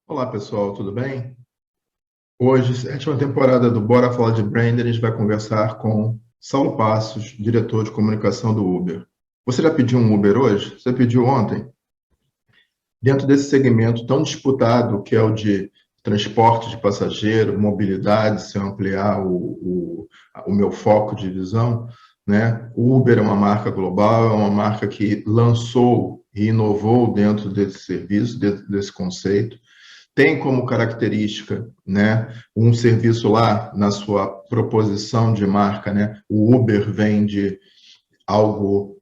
Olá, pessoal, tudo bem? Hoje, sétima temporada do Bora Falar de Branding, a gente vai conversar com Saulo Passos, diretor de comunicação do Uber. Você já pediu um Uber hoje? Você pediu ontem? Dentro desse segmento tão disputado, que é o de transporte de passageiro, mobilidade, se eu ampliar o meu foco de visão, né? O Uber é uma marca global, é uma marca que lançou e inovou dentro desse serviço, dentro desse conceito. Tem como característica, né, um serviço lá na sua proposição de marca, né? O Uber vem de algo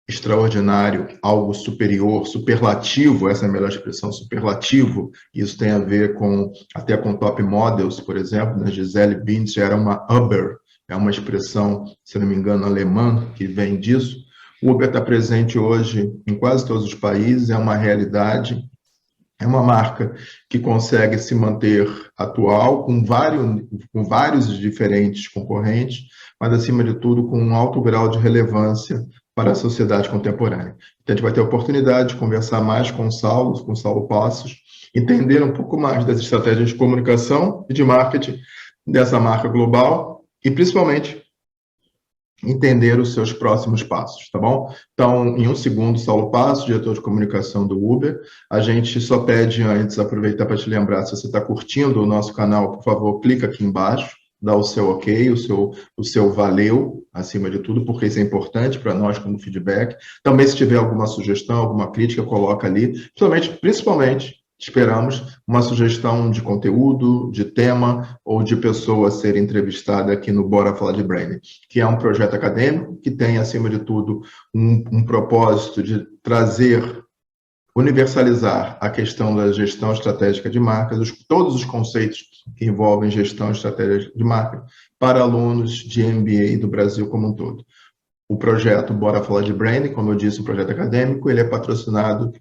extraordinário, algo superior, superlativo, essa é a melhor expressão, superlativo. Isso tem a ver com até com top models, por exemplo, né? Gisele Bündchen era uma Uber, é uma expressão, se não me engano, alemã que vem disso. O Uber está presente hoje em quase todos os países, é uma realidade. É uma marca que consegue se manter atual, com vários diferentes concorrentes, mas, acima de tudo, com um alto grau de relevância para a sociedade contemporânea. Então, a gente vai ter a oportunidade de conversar mais com o Saulo Passos, entender um pouco mais das estratégias de comunicação e de marketing dessa marca global e, principalmente, entender os seus próximos passos, tá bom? Então, em um segundo, Saulo Passos, diretor de comunicação do Uber. A gente só pede antes, aproveitar para te lembrar, se você está curtindo o nosso canal, por favor, clica aqui embaixo, dá o seu ok, o seu valeu, acima de tudo, porque isso é importante para nós como feedback. Também, se tiver alguma sugestão, alguma crítica, coloca ali. Principalmente, esperamos uma sugestão de conteúdo, de tema ou de pessoa a ser entrevistada aqui no Bora Falar de Branding, que é um projeto acadêmico que tem, acima de tudo, um propósito de trazer, universalizar a questão da gestão estratégica de marcas, todos os conceitos que envolvem gestão estratégica de marca para alunos de MBA do Brasil como um todo. O projeto Bora Falar de Branding, como eu disse, um projeto acadêmico, ele é patrocinado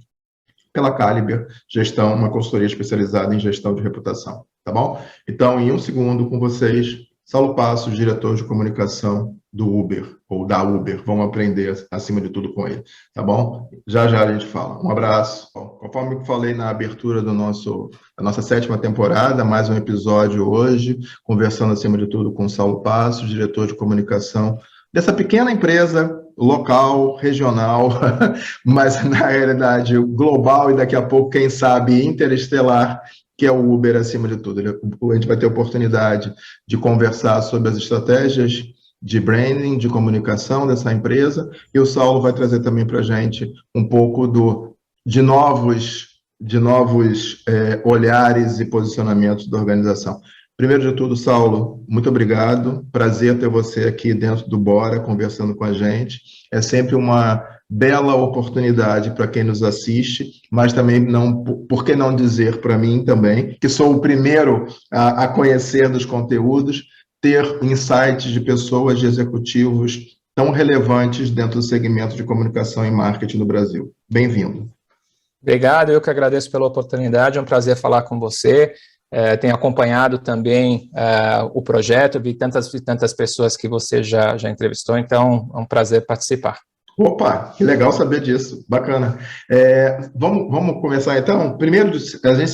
pela Caliber Gestão, uma consultoria especializada em gestão de reputação, tá bom? Então, em um segundo, com vocês, Saulo Passos, diretor de comunicação do Uber, ou da Uber. Vamos aprender, acima de tudo, com ele, tá bom? Já já a gente fala. Um abraço. Bom, conforme eu falei na abertura da nossa sétima temporada, mais um episódio hoje, conversando, acima de tudo, com Saulo Passos, diretor de comunicação dessa pequena empresa local, regional, mas na realidade global e daqui a pouco, quem sabe, interestelar, que é o Uber acima de tudo. A gente vai ter a oportunidade de conversar sobre as estratégias de branding, de comunicação dessa empresa, e o Saulo vai trazer também para a gente um pouco de novos olhares e posicionamentos da organização. Primeiro de tudo, Saulo, muito obrigado. Prazer ter você aqui dentro do Bora, conversando com a gente. É sempre uma bela oportunidade para quem nos assiste, mas também, não, por que não dizer para mim também, que sou o primeiro a conhecer dos conteúdos, ter insights de pessoas, de executivos tão relevantes dentro do segmento de comunicação e marketing no Brasil. Bem-vindo. Obrigado, eu que agradeço pela oportunidade, é um prazer falar com você. Tenho acompanhado também o projeto, vi tantas pessoas que você já entrevistou, então é um prazer participar. Opa, que legal saber disso, bacana. Vamos começar então? Primeiro, a gente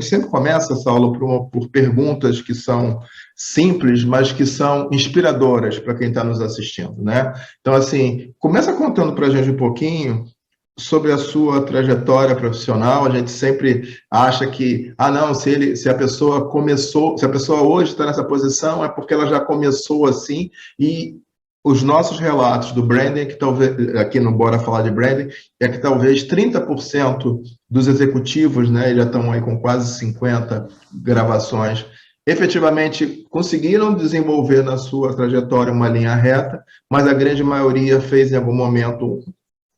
sempre começa, Saulo, por perguntas que são simples, mas que são inspiradoras para quem está nos assistindo, né? Então, assim, começa contando para a gente um pouquinho sobre a sua trajetória profissional. A gente sempre acha que, não, se a pessoa hoje está nessa posição, é porque ela já começou assim, e os nossos relatos do branding, que talvez, aqui no Bora Falar de Branding, é que talvez 30% dos executivos, né, já estão aí com quase 50 gravações, efetivamente conseguiram desenvolver na sua trajetória uma linha reta, mas a grande maioria fez em algum momento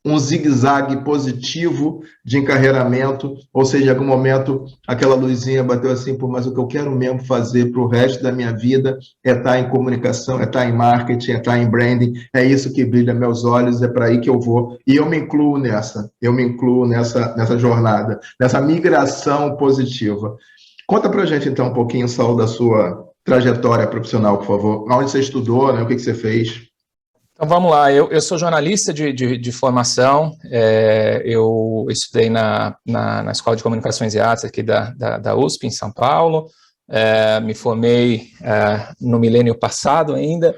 um zigue-zague positivo de encarreiramento, ou seja, em algum momento aquela luzinha bateu assim, mas o que eu quero mesmo fazer para o resto da minha vida é estar em comunicação, é estar em marketing, é estar em branding, é isso que brilha meus olhos, é para aí que eu vou. E eu me incluo nessa jornada, nessa migração positiva. Conta para a gente, então, um pouquinho, Saulo, da sua trajetória profissional, por favor. Onde você estudou, né? O que você fez? Então vamos lá, eu sou jornalista de formação, eu estudei na Escola de Comunicações e Artes aqui da USP, em São Paulo, me formei no milênio passado ainda,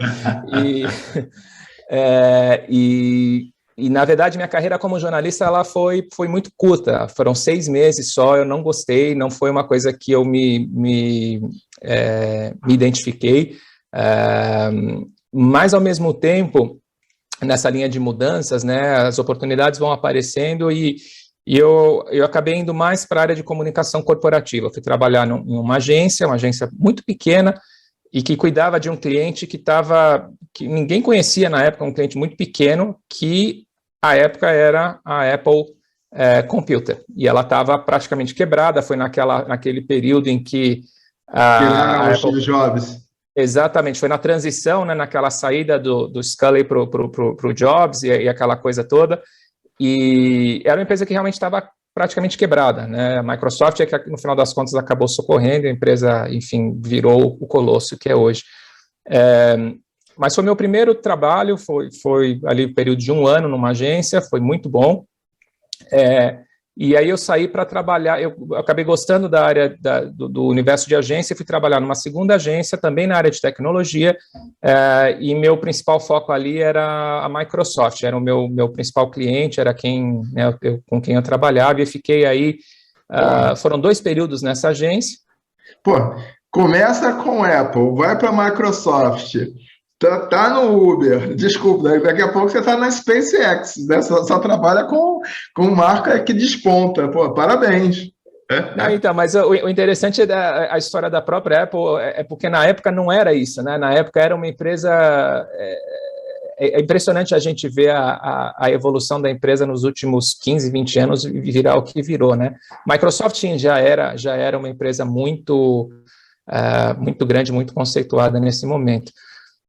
e na verdade minha carreira como jornalista ela foi muito curta, foram 6 meses só, eu não gostei, não foi uma coisa que eu me identifiquei, mas, ao mesmo tempo, nessa linha de mudanças, né, as oportunidades vão aparecendo e eu acabei indo mais para a área de comunicação corporativa. Eu fui trabalhar em uma agência muito pequena e que cuidava de um cliente que ninguém conhecia na época, um cliente muito pequeno, que à época era a Apple Computer. E ela estava praticamente quebrada, foi naquele período em que a Apple... Steve Jobs. Exatamente, foi na transição, né, naquela saída do Sculley para o Jobs e aquela coisa toda, e era uma empresa que realmente estava praticamente quebrada, né, a Microsoft é que no final das contas acabou socorrendo, a empresa, enfim, virou o colosso que é hoje. Mas foi meu primeiro trabalho, foi ali o período de 1 ano numa agência, foi muito bom, e aí eu saí para trabalhar, eu acabei gostando da área do universo de agência, fui trabalhar numa segunda agência, também na área de tecnologia, e meu principal foco ali era a Microsoft, era o meu principal cliente, era né, com quem eu trabalhava, e fiquei aí, foram 2 períodos nessa agência. Pô, começa com Apple, vai para a Microsoft, tá no Uber, desculpa, daqui a pouco você tá na SpaceX, né? Só trabalha com marca que desponta, pô, parabéns. Não, então, mas o interessante a história da própria Apple é porque na época não era isso, né? Na época era uma empresa... É impressionante a gente ver a evolução da empresa nos últimos 15, 20 anos e virar o que virou, né? Microsoft já era uma empresa muito grande, muito conceituada nesse momento.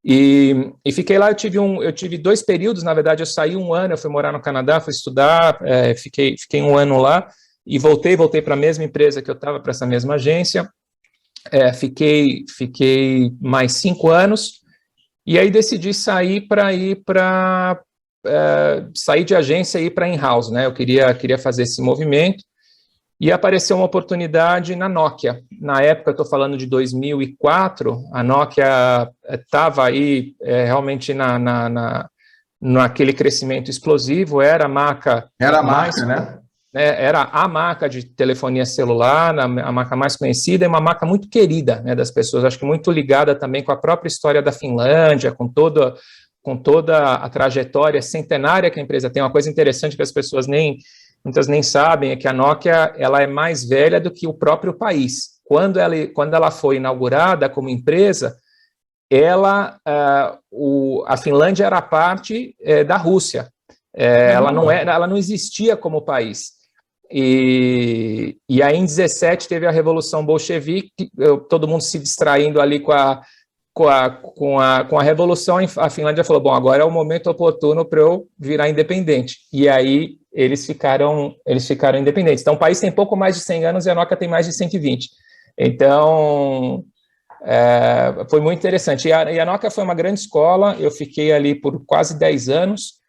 E fiquei lá, eu tive 2 períodos, na verdade eu saí 1 ano, eu fui morar no Canadá, fui estudar, fiquei 1 ano lá, e voltei para a mesma empresa que eu estava, para essa mesma agência, fiquei mais 5 anos, e aí decidi sair sair de agência e ir para in-house, né, eu queria fazer esse movimento, e apareceu uma oportunidade na Nokia. Na época, eu estou falando de 2004, a Nokia estava aí realmente naquele crescimento explosivo, era a marca... Era a marca, né? Era a marca de telefonia celular, a marca mais conhecida e uma marca muito querida, né, das pessoas, acho que muito ligada também com a própria história da Finlândia, com toda a trajetória centenária que a empresa tem. Uma coisa interessante que as pessoas muitas nem sabem, é que a Nokia ela é mais velha do que o próprio país. Quando ela foi inaugurada como empresa, a Finlândia era parte da Rússia. Ela não existia como país. E aí, em 17, teve a Revolução Bolchevique, todo mundo se distraindo ali com a Revolução, a Finlândia falou, bom, agora é o momento oportuno para eu virar independente. E aí, eles ficaram independentes. Então, o país tem pouco mais de 100 anos e a Nokia tem mais de 120. Então, foi muito interessante. E a Nokia foi uma grande escola, eu fiquei ali por quase 10 anos,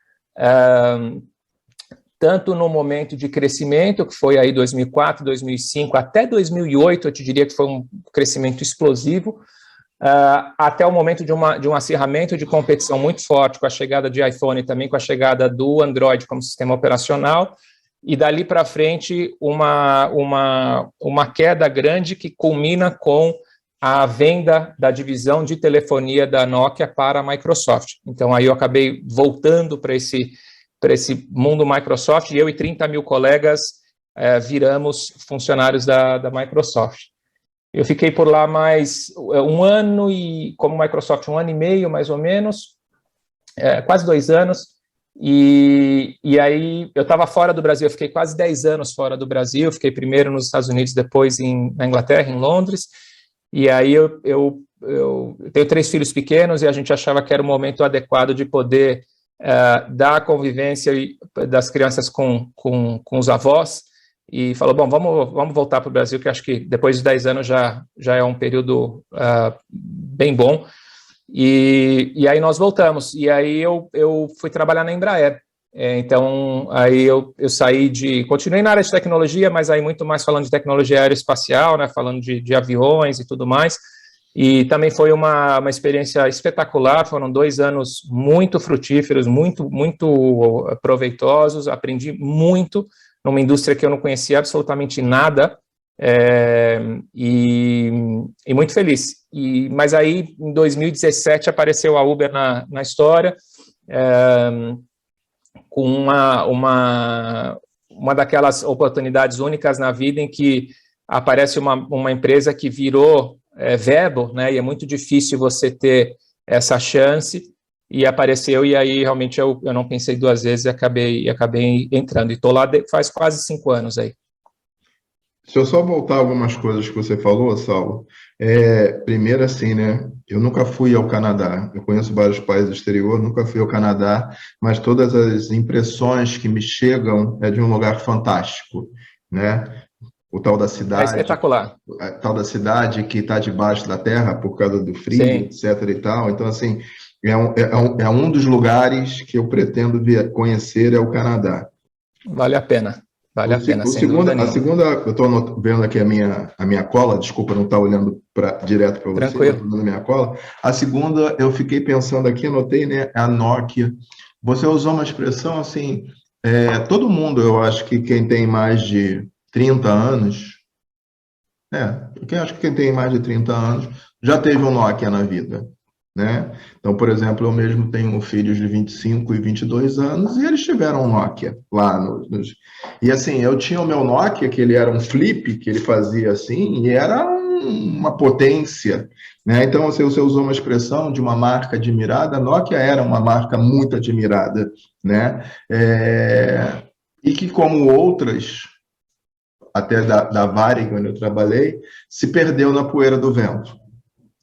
tanto no momento de crescimento, que foi aí 2004, 2005, até 2008, eu te diria que foi um crescimento explosivo, até o momento de um acirramento de competição muito forte, com a chegada de iPhone e também com a chegada do Android como sistema operacional, e dali para frente uma queda grande que culmina com a venda da divisão de telefonia da Nokia para a Microsoft. Então, aí eu acabei voltando para esse mundo Microsoft, e eu e 30 mil colegas viramos funcionários da Microsoft. Eu fiquei por lá mais 1 ano, e como Microsoft 1 ano e meio, mais ou menos, quase 2 anos, e aí eu estava fora do Brasil, eu fiquei quase 10 anos fora do Brasil, fiquei primeiro nos Estados Unidos, depois na Inglaterra, em Londres, e aí eu tenho 3 filhos pequenos, e a gente achava que era o momento adequado de poder dar a convivência das crianças com os avós, e falou, bom, vamos voltar para o Brasil, que acho que depois de 10 anos já é um período bem bom. e aí nós voltamos, e aí eu fui trabalhar na Embraer. Então, aí eu continuei na área de tecnologia, mas aí muito mais falando de tecnologia aeroespacial, né, falando de aviões e tudo mais, e também foi uma experiência espetacular, foram 2 anos muito frutíferos, muito proveitosos, aprendi muito numa indústria que eu não conhecia absolutamente nada, e muito feliz. Mas aí, em 2017, apareceu a Uber na história, com uma daquelas oportunidades únicas na vida em que aparece uma empresa que virou verbo, né, e é muito difícil você ter essa chance, e apareceu, e aí realmente eu não pensei 2 vezes e acabei entrando, e estou lá faz quase 5 anos aí. Se eu só voltar algumas coisas que você falou, Saulo, primeiro assim, né, eu nunca fui ao Canadá, eu conheço vários países do exterior, nunca fui ao Canadá, mas todas as impressões que me chegam é de um lugar fantástico, né? O tal da cidade, espetacular. a tal da cidade que está debaixo da terra por causa do frio, Sim. etc. e tal. Então, assim, é um dos lugares que eu pretendo conhecer é o Canadá. Vale a pena. Vale a pena, sem segunda, dúvida nenhuma. A segunda, eu estou vendo aqui a minha cola, desculpa não estar olhando direto para você, Tranquilo. estou vendo a minha cola. A segunda, eu fiquei pensando aqui, anotei, né, a Nokia. Você usou uma expressão assim, todo mundo, eu acho que quem tem mais de 30 anos, quem tem mais de 30 anos já teve um Nokia na vida, né? Então, por exemplo, eu mesmo tenho filhos de 25 e 22 anos e eles tiveram um Nokia lá E assim, eu tinha o meu Nokia, que ele era um flip, que ele fazia assim, e era uma potência, né? Então, você usou uma expressão de uma marca admirada, a Nokia era uma marca muito admirada, né? E que, como outras, até da Varig, onde eu trabalhei, se perdeu na poeira do vento.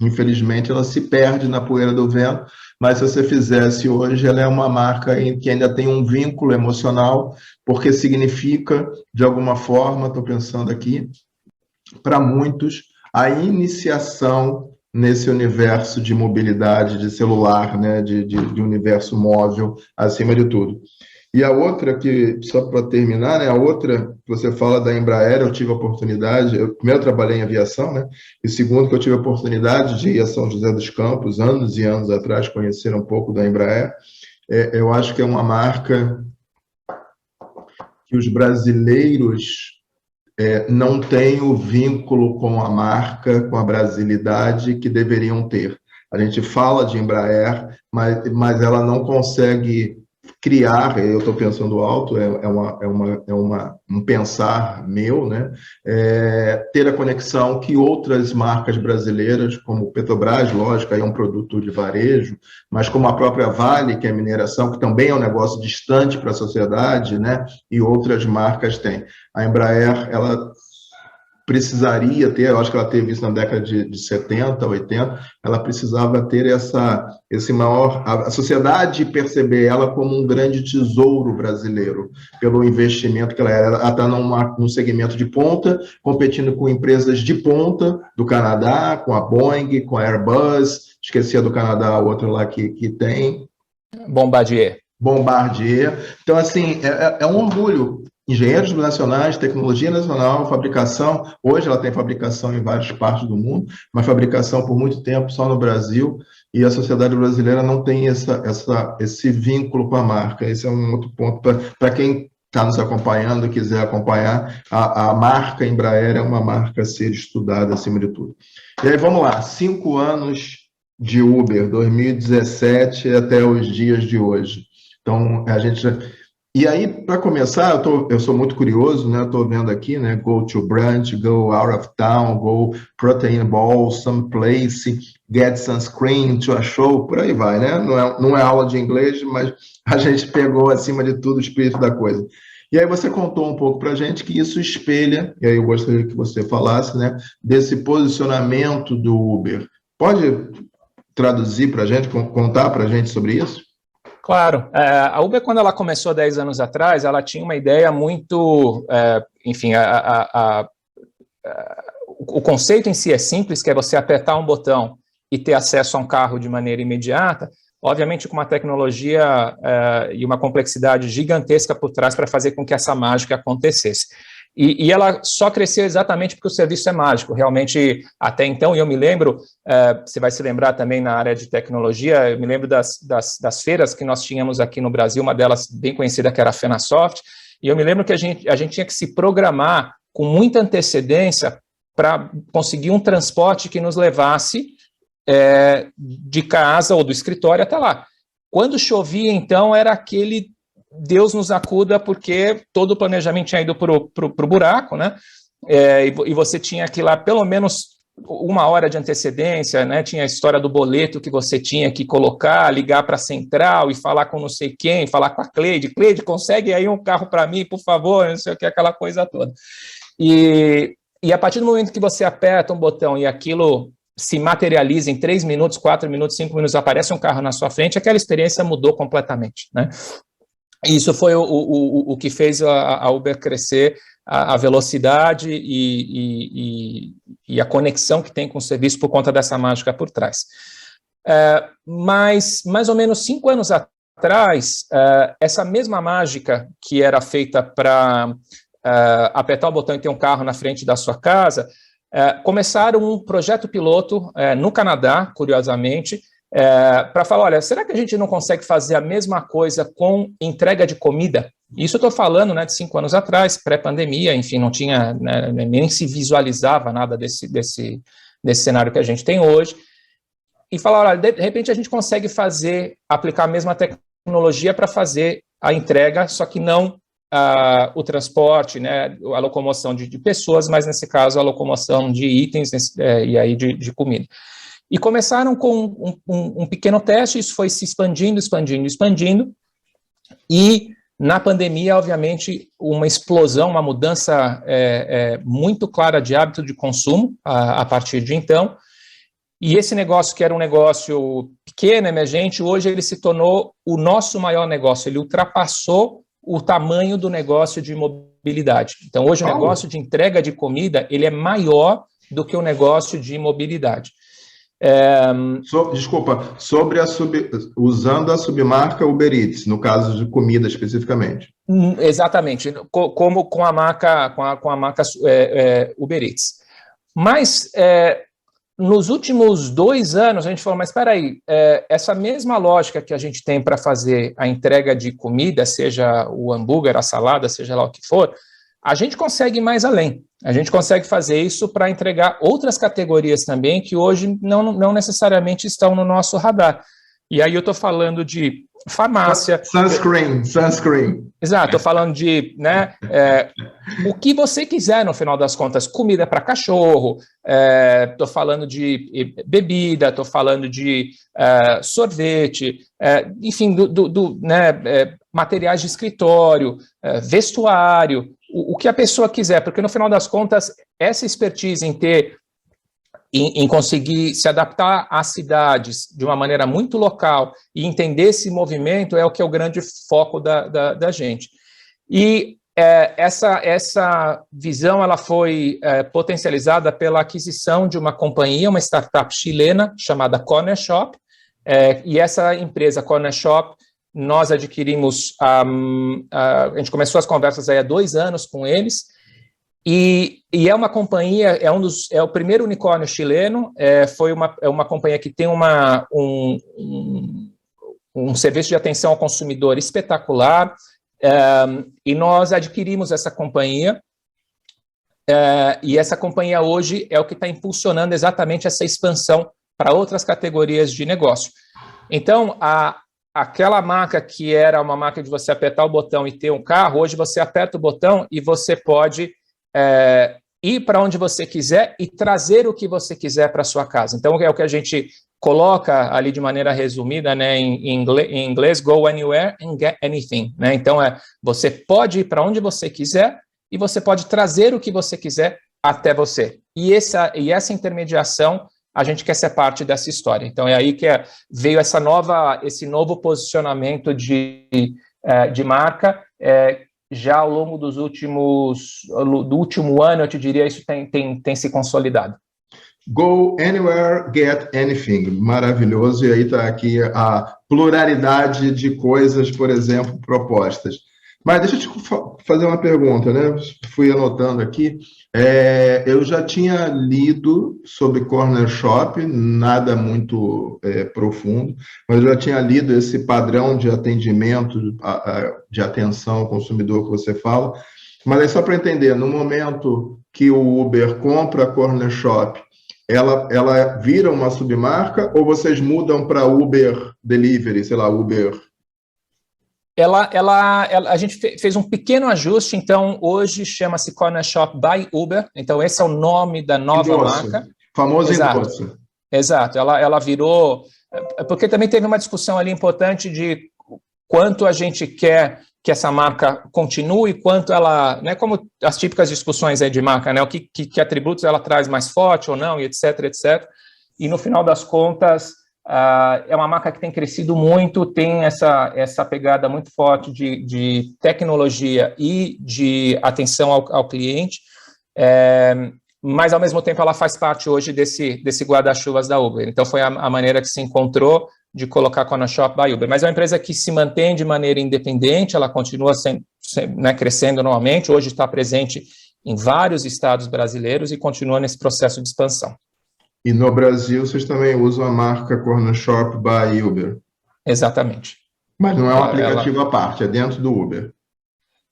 Infelizmente, ela se perde na poeira do vento, mas se você fizesse hoje, ela é uma marca que ainda tem um vínculo emocional, porque significa, de alguma forma, estou pensando aqui, para muitos, a iniciação nesse universo de mobilidade, de celular, né, de universo móvel, acima de tudo. E a outra que, só para terminar, né, a outra que você fala da Embraer, eu tive a oportunidade, eu primeiro trabalhei em aviação, né, e segundo que eu tive a oportunidade de ir a São José dos Campos, anos e anos atrás, conhecer um pouco da Embraer. Eu acho que é uma marca que os brasileiros não têm o vínculo com a marca, com a brasilidade que deveriam ter. A gente fala de Embraer, mas ela não consegue criar, eu estou pensando alto, um pensar meu, né? Ter a conexão que outras marcas brasileiras, como Petrobras, lógico, aí é um produto de varejo, mas como a própria Vale, que é mineração, que também é um negócio distante para a sociedade, né? E outras marcas têm. A Embraer, ela precisaria ter, eu acho que ela teve isso na década de 70, 80, ela precisava ter esse maior, a sociedade perceber ela como um grande tesouro brasileiro, pelo investimento que ela está num segmento de ponta, competindo com empresas de ponta do Canadá, com a Boeing, com a Airbus, esqueci do Canadá, outro lá que tem. Bombardier. Então, assim, é um orgulho. Engenheiros nacionais, tecnologia nacional, fabricação. Hoje ela tem fabricação em várias partes do mundo, mas fabricação por muito tempo só no Brasil, e a sociedade brasileira não tem esse vínculo com a marca. Esse é um outro ponto para quem está nos acompanhando, quiser acompanhar. A marca Embraer é uma marca a ser estudada acima de tudo. E aí, vamos lá, 5 anos de Uber, 2017 até os dias de hoje. Então, a gente... E aí, para começar, eu sou muito curioso, né? Estou vendo aqui, né? Go to brunch, go out of town, go protein ball, some place, get sunscreen to a show, por aí vai, né? Não é aula de inglês, mas a gente pegou, acima de tudo, o espírito da coisa. E aí você contou um pouco para a gente que isso espelha, e aí eu gostaria que você falasse, né? Desse posicionamento do Uber. Pode traduzir para a gente, contar para a gente sobre isso? Claro, a Uber, quando ela começou 10 anos atrás, ela tinha uma ideia muito, enfim, o conceito em si é simples, que é você apertar um botão e ter acesso a um carro de maneira imediata, obviamente com uma tecnologia e uma complexidade gigantesca por trás para fazer com que essa mágica acontecesse. E ela só cresceu exatamente porque o serviço é mágico, realmente, até então, e eu me lembro, você vai se lembrar também na área de tecnologia, eu me lembro das feiras que nós tínhamos aqui no Brasil, uma delas bem conhecida que era a FenaSoft, e eu me lembro que a gente tinha que se programar com muita antecedência para conseguir um transporte que nos levasse de casa ou do escritório até lá. Quando chovia, então, era aquele Deus nos acuda, porque todo o planejamento tinha ido para o buraco, né? E você tinha que ir lá pelo menos 1 hora de antecedência, né? Tinha a história do boleto que você tinha que colocar, ligar para a central e falar com não sei quem, falar com a Cleide, consegue aí um carro para mim, por favor, não sei o que, aquela coisa toda. E a partir do momento que você aperta um botão e aquilo se materializa em 3 minutos, 4 minutos, 5 minutos, aparece um carro na sua frente, aquela experiência mudou completamente, né? Isso foi o que fez a Uber crescer, a velocidade e a conexão que tem com o serviço por conta dessa mágica por trás. Mas, mais ou menos 5 anos atrás, essa mesma mágica que era feita para apertar o botão e ter um carro na frente da sua casa, começaram um projeto piloto no Canadá, curiosamente, para falar, olha, será que a gente não consegue fazer a mesma coisa com entrega de comida? Isso eu estou falando, né, de 5 anos atrás, pré-pandemia, enfim, não tinha, né, nem se visualizava nada desse cenário que a gente tem hoje, e falar, olha, de repente a gente consegue aplicar a mesma tecnologia para fazer a entrega, só que não o transporte, né, a locomoção de pessoas, mas nesse caso a locomoção de itens e aí de comida. E começaram com um pequeno teste, isso foi se expandindo, e na pandemia, obviamente, uma explosão, uma mudança muito clara de hábito de consumo a partir de então, e esse negócio que era um negócio pequeno, emergente, hoje ele se tornou o nosso maior negócio, ele ultrapassou o tamanho do negócio de mobilidade. Então, hoje o negócio de entrega de comida, ele é maior do que o negócio de mobilidade. Desculpa, usando a submarca Uber Eats, no caso de comida especificamente. Exatamente, como com a marca Uber Eats. Mas nos últimos 2 anos a gente falou, mas espera aí, essa mesma lógica que a gente tem para fazer a entrega de comida, seja o hambúrguer, a salada, seja lá o que for, a gente consegue ir mais além. A gente consegue fazer isso para entregar outras categorias também que hoje não necessariamente estão no nosso radar. E aí eu estou falando de farmácia... Sunscreen. Exato, estou falando de, né, o que você quiser no final das contas, comida para cachorro, estou falando de bebida, estou falando de sorvete, enfim, né, materiais de escritório, vestuário, o que a pessoa quiser, porque no final das contas, essa expertise em conseguir se adaptar às cidades de uma maneira muito local e entender esse movimento é o que é o grande foco da gente. E essa visão ela foi potencializada pela aquisição de uma companhia, uma startup chilena chamada Cornershop, e essa empresa Cornershop, nós adquirimos, a gente começou as conversas aí há 2 anos com eles, e é uma companhia, é o primeiro unicórnio chileno, foi uma companhia que tem um serviço de atenção ao consumidor espetacular, e nós adquirimos essa companhia, e essa companhia hoje é o que está impulsionando exatamente essa expansão para outras categorias de negócio. Então, aquela marca que era uma marca de você apertar o botão e ter um carro, hoje você aperta o botão e você pode ir para onde você quiser e trazer o que você quiser para sua casa. Então, é o que a gente coloca ali de maneira resumida, né, em inglês, go anywhere and get anything, né? Então, você pode ir para onde você quiser e você pode trazer o que você quiser até você. E essa intermediação, a gente quer ser parte dessa história. Então, é aí que veio esse novo posicionamento de marca, já ao longo do último ano, eu te diria, isso tem se consolidado. Go Anywhere, Get Anything. Maravilhoso. E aí está aqui a pluralidade de coisas, por exemplo, propostas. Mas deixa eu te fazer uma pergunta, né? Fui anotando aqui. Eu já tinha lido sobre Corner Shop, nada muito profundo, mas eu já tinha lido esse padrão de atendimento, de atenção ao consumidor que você fala. Mas é só para entender, no momento que o Uber compra a Corner Shop, ela vira uma submarca ou vocês mudam para Uber Delivery, sei lá, Uber? A gente fez um pequeno ajuste, então hoje chama-se Corner Shop by Uber, então esse é o nome da nova marca. Famoso Exato. endosso. Exato, ela virou, porque também teve uma discussão ali importante de quanto a gente quer que essa marca continue, quanto ela, né, como as típicas discussões aí de marca, né, que atributos ela traz mais forte ou não, e etc, etc. E no final das contas, é uma marca que tem crescido muito, tem essa pegada muito forte de tecnologia e de atenção ao cliente, mas ao mesmo tempo ela faz parte hoje desse guarda-chuvas da Uber. Então foi a maneira que se encontrou de colocar a Corner Shop by Uber. Mas é uma empresa que se mantém de maneira independente, ela continua né, crescendo normalmente, hoje está presente em vários estados brasileiros e continua nesse processo de expansão. E no Brasil vocês também usam a marca Corner Shop by Uber? Exatamente. Mas não é um aplicativo à parte, é dentro do Uber?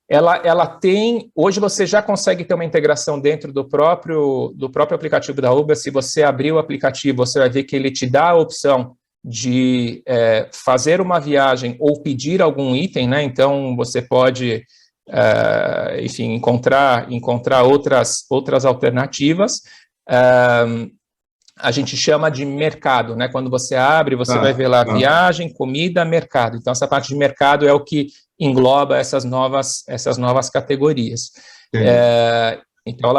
Ela tem, hoje você já consegue ter uma integração dentro do próprio aplicativo da Uber. Se você abrir o aplicativo, você vai ver que ele te dá a opção de fazer uma viagem ou pedir algum item, né? Então você pode, enfim, encontrar outras alternativas. A gente chama de mercado, né? Quando você abre, você vai ver lá viagem, comida, mercado. Então essa parte de mercado é o que engloba essas novas categorias. Então,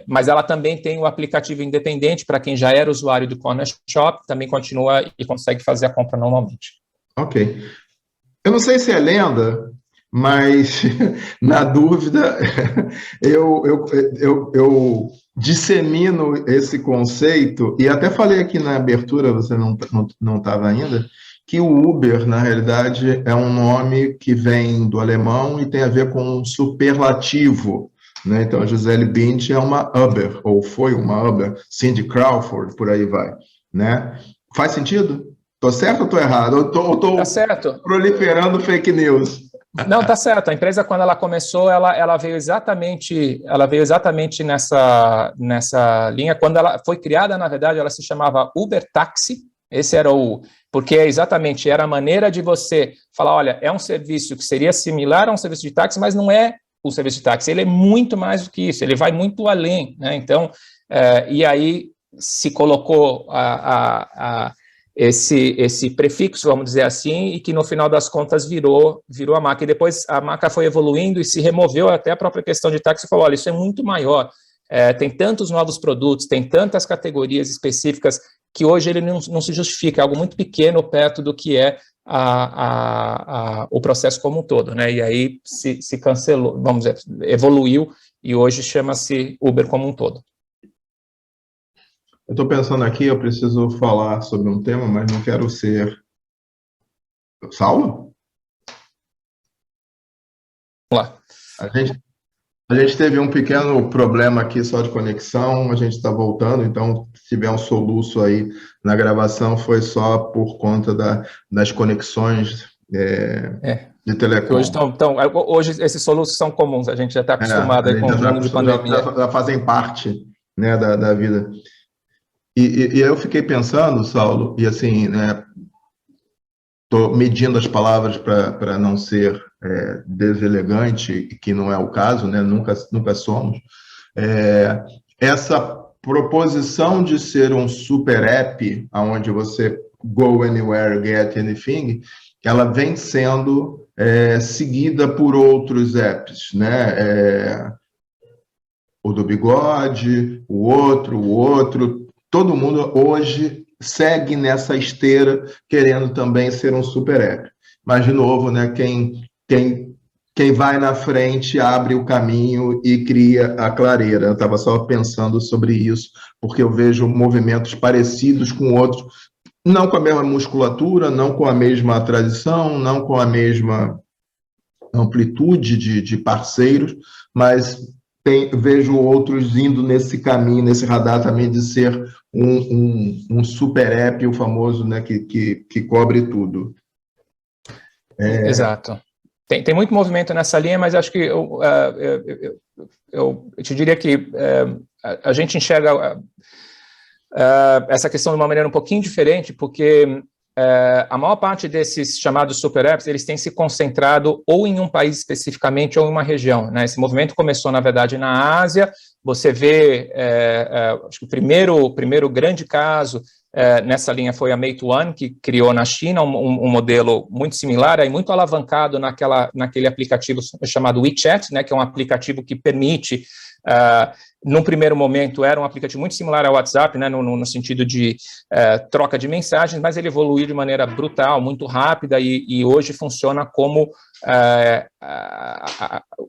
mas ela também tem o aplicativo independente para quem já era usuário do Corner Shop, também continua e consegue fazer a compra normalmente. Ok. Eu não sei se é lenda, mas na dúvida eu dissemino esse conceito e até falei aqui na abertura, você não estava ainda, que o Uber, na realidade, é um nome que vem do alemão e tem a ver com um superlativo. Né? Então, a Gisele Bündchen é uma Uber, ou foi uma Uber, Cindy Crawford, por aí vai. Né? Faz sentido? Estou certo ou estou errado? Ou estou proliferando fake news? Não, tá certo. A empresa, quando ela começou, ela veio exatamente nessa linha. Quando ela foi criada, na verdade, ela se chamava Uber Taxi. Esse era porque exatamente era a maneira de você falar, olha, é um serviço que seria similar a um serviço de táxi, mas não é o serviço de táxi, ele é muito mais do que isso, ele vai muito além, né? Então, e aí se colocou esse prefixo, vamos dizer assim, e que no final das contas virou a marca, e depois a marca foi evoluindo e se removeu até a própria questão de táxi e falou, olha, isso é muito maior, tem tantos novos produtos, tem tantas categorias específicas que hoje ele não se justifica, é algo muito pequeno perto do que é o processo como um todo, né? E aí se cancelou, vamos dizer, evoluiu e hoje chama-se Uber como um todo. Eu estou pensando aqui, eu preciso falar sobre um tema, mas não quero ser... Saulo? Vamos lá. A gente teve um pequeno problema aqui só de conexão, a gente está voltando, então se tiver um soluço aí na gravação foi só por conta das conexões de telecom. Hoje esses soluços são comuns, a gente já está acostumado aí com o mundo de pandemia. Já fazem parte, né, da vida. E eu fiquei pensando, Saulo, e assim, né, estou medindo as palavras para não ser deselegante, que não é o caso, né? Nunca somos. Essa proposição de ser um super app, onde você go anywhere, get anything, ela vem sendo seguida por outros apps, né? O do Bigode, o outro, todo mundo hoje segue nessa esteira, querendo também ser um super app. Mas, de novo, né, quem quem vai na frente abre o caminho e cria a clareira. Eu estava só pensando sobre isso, porque eu vejo movimentos parecidos com outros, não com a mesma musculatura, não com a mesma tradição, não com a mesma amplitude de parceiros, mas vejo outros indo nesse caminho, nesse radar também de ser um super app, o famoso, né, que cobre tudo. Exato. Tem muito movimento nessa linha, mas acho que eu te diria que a gente enxerga essa questão de uma maneira um pouquinho diferente, porque a maior parte desses chamados super apps, eles têm se concentrado ou em um país especificamente ou em uma região, né? Esse movimento começou, na verdade, na Ásia. Você vê, acho que o primeiro grande caso nessa linha foi a Meituan, que criou na China um modelo muito similar, aí muito alavancado naquele aplicativo chamado WeChat, né, que é um aplicativo que permite, num primeiro momento, era um aplicativo muito similar ao WhatsApp, né, no sentido de troca de mensagens, mas ele evoluiu de maneira brutal, muito rápida, e hoje funciona como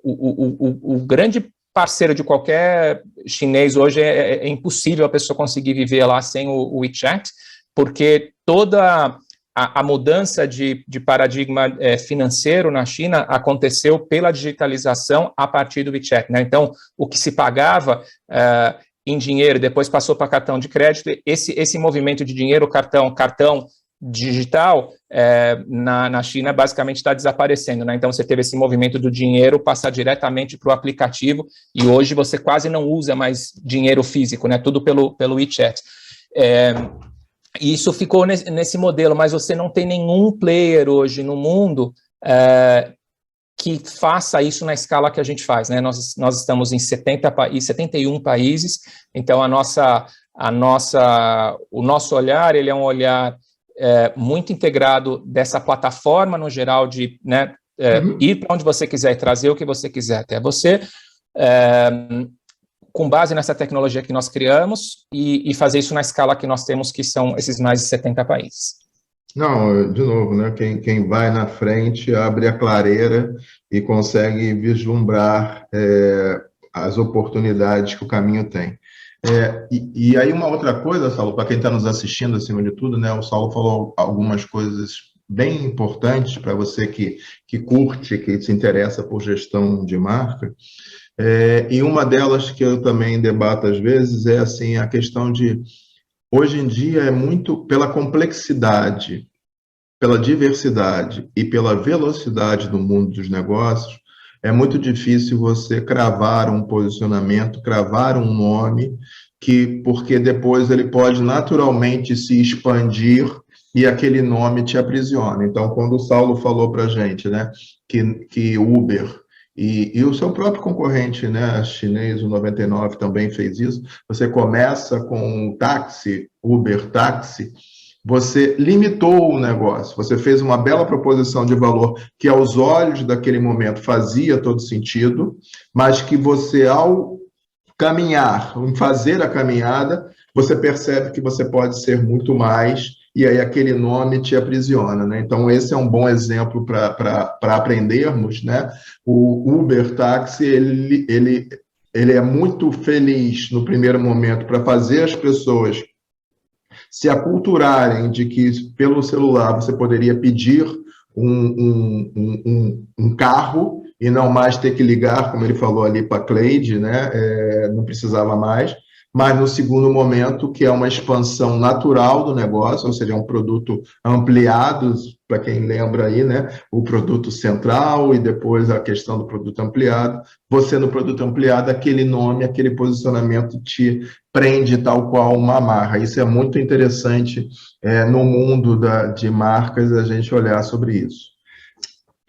o grande parceiro de qualquer chinês hoje. É impossível a pessoa conseguir viver lá sem o WeChat, porque toda a mudança de paradigma financeiro na China aconteceu pela digitalização a partir do WeChat, né? Então, o que se pagava em dinheiro, depois passou para cartão de crédito, esse movimento de dinheiro, cartão digital, na China basicamente está desaparecendo, né? Então você teve esse movimento do dinheiro passar diretamente para o aplicativo, e hoje você quase não usa mais dinheiro físico, né? Tudo pelo WeChat. E isso ficou nesse modelo, mas você não tem nenhum player hoje no mundo que faça isso na escala que a gente faz, né? Nós estamos em 71 países, então o nosso olhar, ele é um olhar muito integrado dessa plataforma no geral de, né, ir para onde você quiser e trazer o que você quiser até você, com base nessa tecnologia que nós criamos e fazer isso na escala que nós temos, que são esses mais de 70 países. Não, de novo, né? Quem vai na frente abre a clareira e consegue vislumbrar as oportunidades que o caminho tem. E aí uma outra coisa, Saulo, para quem está nos assistindo acima de tudo, né? O Saulo falou algumas coisas bem importantes para você que curte, que se interessa por gestão de marca. E uma delas que eu também debato às vezes é assim, a questão de, hoje em dia é muito pela complexidade, pela diversidade e pela velocidade do mundo dos negócios, é muito difícil você cravar um posicionamento, cravar um nome, porque depois ele pode naturalmente se expandir e aquele nome te aprisiona. Então, quando o Saulo falou para a gente, né, que Uber e o seu próprio concorrente, né, chinês, o 99, também fez isso, você começa com o táxi, Uber Táxi, você limitou o negócio, você fez uma bela proposição de valor que aos olhos daquele momento fazia todo sentido, mas que você, ao caminhar, em fazer a caminhada, você percebe que você pode ser muito mais, e aí aquele nome te aprisiona, né? Então esse é um bom exemplo para aprendermos, né? O Uber Táxi, ele é muito feliz no primeiro momento para fazer as pessoas se aculturarem de que pelo celular você poderia pedir um carro e não mais ter que ligar, como ele falou ali, para a Cleide, né? Não precisava mais. Mas no segundo momento, que é uma expansão natural do negócio, ou seja, um produto ampliado, para quem lembra aí, né? O produto central e depois a questão do produto ampliado. Você no produto ampliado, aquele nome, aquele posicionamento te prende tal qual uma amarra. Isso é muito interessante no mundo de marcas, a gente olhar sobre isso.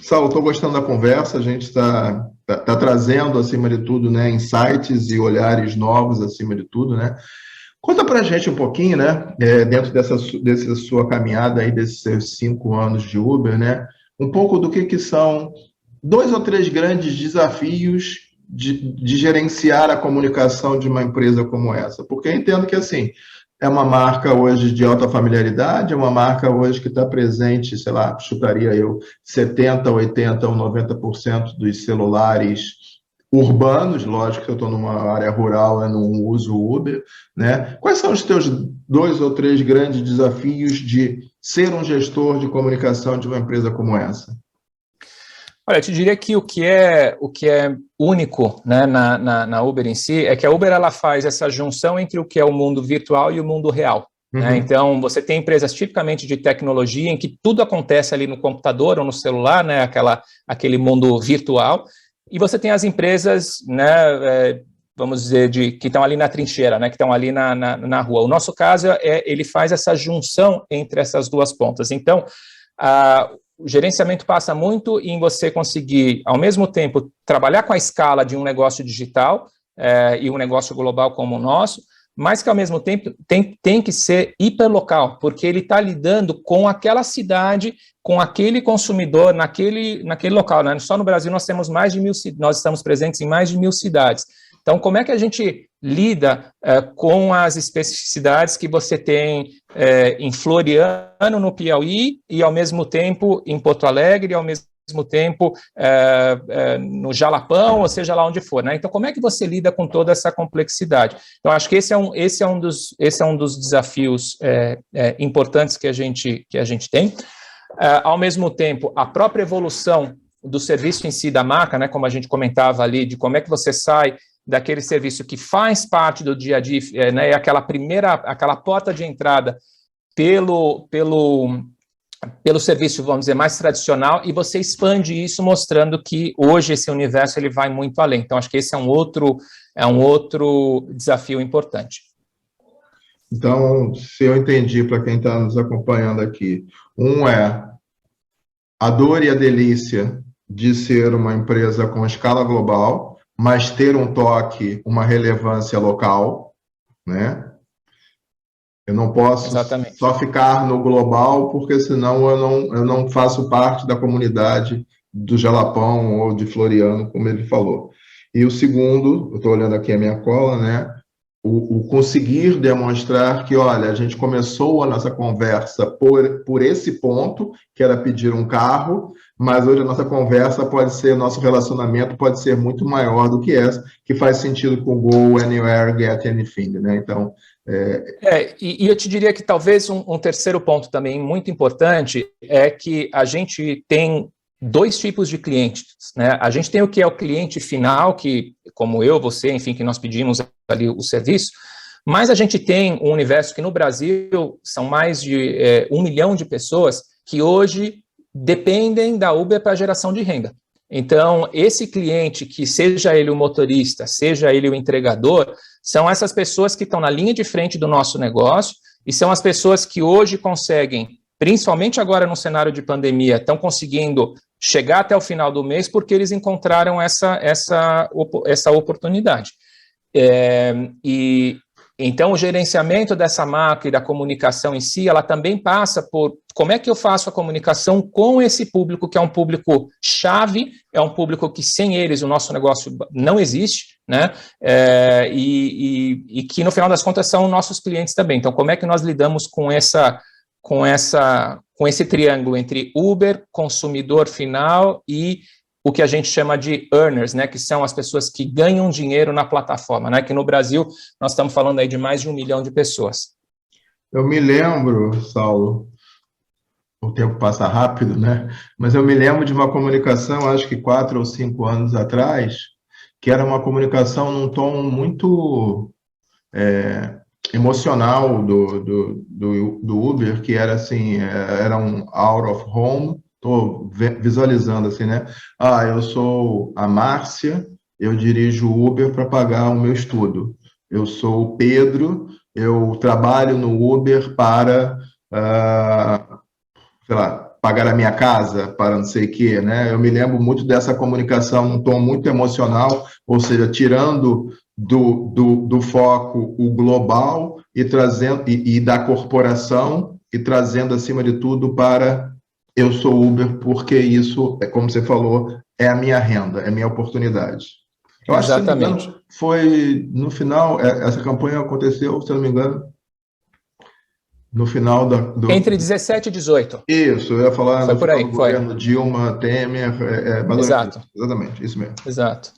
Saulo, estou gostando da conversa, a gente está trazendo, acima de tudo, né, insights e olhares novos, acima de tudo, né? Conta para a gente um pouquinho, né, dentro dessa sua caminhada aí, desses seus 5 anos de Uber, né, um pouco do que são 2 ou 3 grandes desafios de gerenciar a comunicação de uma empresa como essa, porque eu entendo que, assim, é uma marca hoje de alta familiaridade, é uma marca hoje que está presente, sei lá, chutaria eu, 70%, 80% ou 90% dos celulares urbanos, lógico que eu estou numa área rural, eu não uso Uber, né? Quais são os teus 2 ou 3 grandes desafios de ser um gestor de comunicação de uma empresa como essa? Olha, eu te diria que o que é único, né, na Uber em si é que a Uber ela faz essa junção entre o que é o mundo virtual e o mundo real. Né? Então, você tem empresas tipicamente de tecnologia em que tudo acontece ali no computador ou no celular, né, aquele mundo virtual, e você tem as empresas, né, vamos dizer, que estão ali na trincheira, né, que estão ali na rua. O nosso caso ele faz essa junção entre essas duas pontas. Então, o gerenciamento passa muito em você conseguir, ao mesmo tempo, trabalhar com a escala de um negócio digital e um negócio global como o nosso, mas que, ao mesmo tempo, tem que ser hiperlocal, porque ele está lidando com aquela cidade, com aquele consumidor, naquele local. Né? Só no Brasil nós temos nós estamos presentes em mais de 1.000 cidades. Então, como é que a gente lida com as especificidades que você tem em Floriano, no Piauí, e ao mesmo tempo em Porto Alegre, e ao mesmo tempo no Jalapão, ou seja lá onde for, né? Então, como é que você lida com toda essa complexidade? Então, acho que esse é um dos desafios importantes que a gente tem. Ao mesmo tempo, a própria evolução do serviço em si da marca, né? Como a gente comentava ali, de como é que você sai daquele serviço que faz parte do dia a dia, né, aquela porta de entrada pelo serviço, vamos dizer, mais tradicional, e você expande isso mostrando que hoje esse universo ele vai muito além. Então, acho que esse é um outro desafio importante. Então, se eu entendi para quem está nos acompanhando aqui, é a dor e a delícia de ser uma empresa com escala global, mas ter um toque, uma relevância local, né? Eu não posso Exatamente. Só ficar no global, porque senão eu não faço parte da comunidade do Jalapão ou de Floriano, como ele falou. E o segundo, eu estou olhando aqui a minha cola, né? O conseguir demonstrar que, olha, a gente começou a nossa conversa por esse ponto, que era pedir um carro, mas hoje a nossa conversa nosso relacionamento pode ser muito maior do que essa, que faz sentido com Go, Anywhere, Get Anything, né? Então... E eu te diria que talvez um terceiro ponto também muito importante é que a gente tem 2 tipos de clientes, né? A gente tem o que é o cliente final, que, como eu, você, enfim, que nós pedimos ali o serviço, mas a gente tem um universo que no Brasil são mais de 1 milhão de pessoas que hoje dependem da Uber para geração de renda. Então, esse cliente, que seja ele o motorista, seja ele o entregador, são essas pessoas que estão na linha de frente do nosso negócio e são as pessoas que hoje conseguem, principalmente agora no cenário de pandemia, estão conseguindo chegar até o final do mês porque eles encontraram essa oportunidade. Então, o gerenciamento dessa marca e da comunicação em si, ela também passa por como é que eu faço a comunicação com esse público, que é um público-chave, é um público que sem eles o nosso negócio não existe, né? E que, no final das contas, são nossos clientes também. Então, como é que nós lidamos com esse triângulo entre Uber, consumidor final e o que a gente chama de earners, né, que são as pessoas que ganham dinheiro na plataforma, né, que no Brasil nós estamos falando aí de mais de 1 milhão de pessoas. Eu me lembro, Saulo, o tempo passa rápido, né? Mas eu me lembro de uma comunicação, acho que 4 ou 5 anos atrás, que era uma comunicação num tom muito emocional do Uber, que era assim, era um out of home. Estou visualizando assim, né? Eu sou a Márcia, eu dirijo o Uber para pagar o meu estudo. Eu sou o Pedro, eu trabalho no Uber para, sei lá, pagar a minha casa, para não sei o quê, né? Eu me lembro muito dessa comunicação num tom muito emocional, ou seja, tirando do foco o global e trazendo e da corporação e trazendo, acima de tudo, para... Eu sou Uber porque isso, como você falou, é a minha renda, é a minha oportunidade. Eu acho que, se não me engano, foi no final, essa campanha aconteceu, se não me engano, No final Entre 17 e 18. Isso, eu ia falar Foi no por final aí, do foi. governo Dilma, Temer, mais ou menos Exato. isso. Exatamente, isso mesmo. Exato.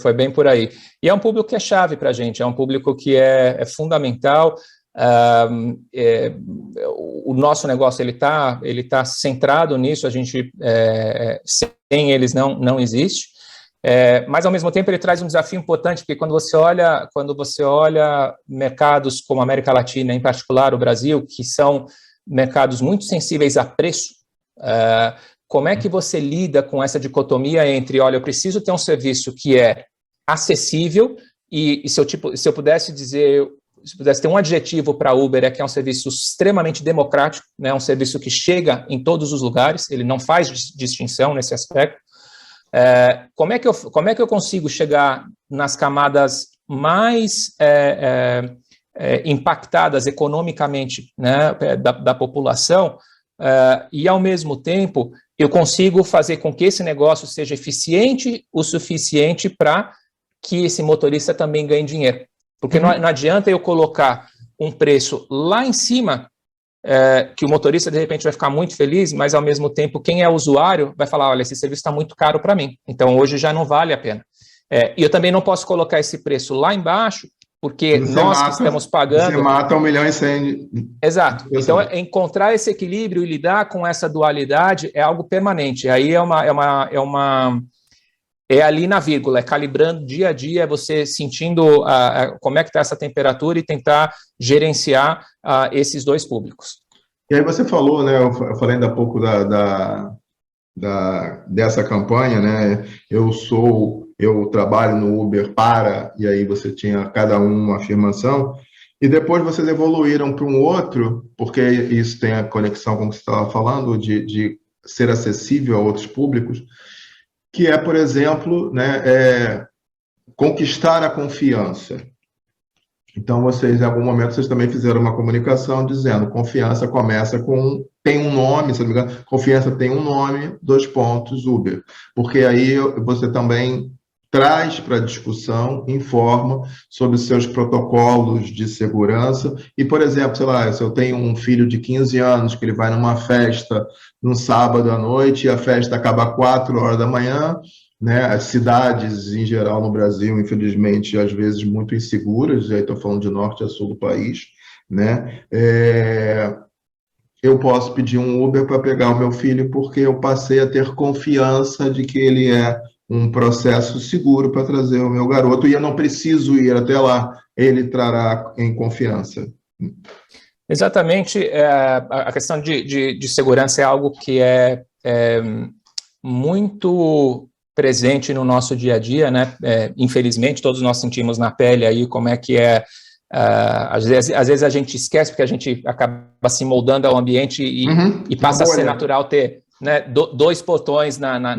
Foi bem por aí. E é um público que é chave para a gente, é um público que é fundamental. O nosso negócio ele tá centrado nisso, a gente sem eles não existe. Mas ao mesmo tempo ele traz um desafio importante, porque quando você olha mercados como a América Latina, em particular o Brasil, que são mercados muito sensíveis a preço, como é que você lida com essa dicotomia entre, olha, eu preciso ter um serviço que é acessível e se eu pudesse dizer, se pudesse ter um adjetivo para Uber, é que é um serviço extremamente democrático, né, um serviço que chega em todos os lugares, ele não faz distinção nesse aspecto. Como é que eu consigo chegar nas camadas mais impactadas economicamente, né, da população, e, ao mesmo tempo, eu consigo fazer com que esse negócio seja eficiente o suficiente para que esse motorista também ganhe dinheiro. Porque não adianta eu colocar um preço lá em cima, que o motorista, de repente, vai ficar muito feliz, mas, ao mesmo tempo, quem é usuário vai falar, olha, esse serviço está muito caro para mim, então hoje já não vale a pena. E eu também não posso colocar esse preço lá embaixo, porque nós que estamos pagando... Você mata 1 milhão e 100... Exato. Então, encontrar esse equilíbrio e lidar com essa dualidade é algo permanente. Aí é ali na vírgula, é calibrando dia a dia, você sentindo como é que está essa temperatura e tentar gerenciar esses dois públicos. E aí você falou, né, eu falei ainda há pouco dessa campanha, né, eu trabalho no Uber e aí você tinha cada uma afirmação, e depois vocês evoluíram para um outro, porque isso tem a conexão com o que você estava falando, de ser acessível a outros públicos, que é, por exemplo, né, conquistar a confiança. Então, em algum momento, vocês também fizeram uma comunicação dizendo confiança começa tem um nome, se não me engano, confiança tem um nome, Uber. Porque aí você também traz para a discussão, informa sobre os seus protocolos de segurança. E, por exemplo, sei lá, se eu tenho um filho de 15 anos que ele vai numa festa num sábado à noite e a festa acaba às 4 horas da manhã, né? As cidades, em geral, no Brasil, infelizmente, às vezes muito inseguras, e aí estou falando de norte a sul do país, né? Eu posso pedir um Uber para pegar o meu filho porque eu passei a ter confiança de que ele é um processo seguro para trazer o meu garoto e eu não preciso ir até lá, ele trará em confiança. Exatamente, a questão de segurança é algo que é muito presente no nosso dia a dia, né? Infelizmente, todos nós sentimos na pele aí como é que às vezes a gente esquece porque a gente acaba se moldando ao ambiente e passa a ser natural ter, né, 2 portões na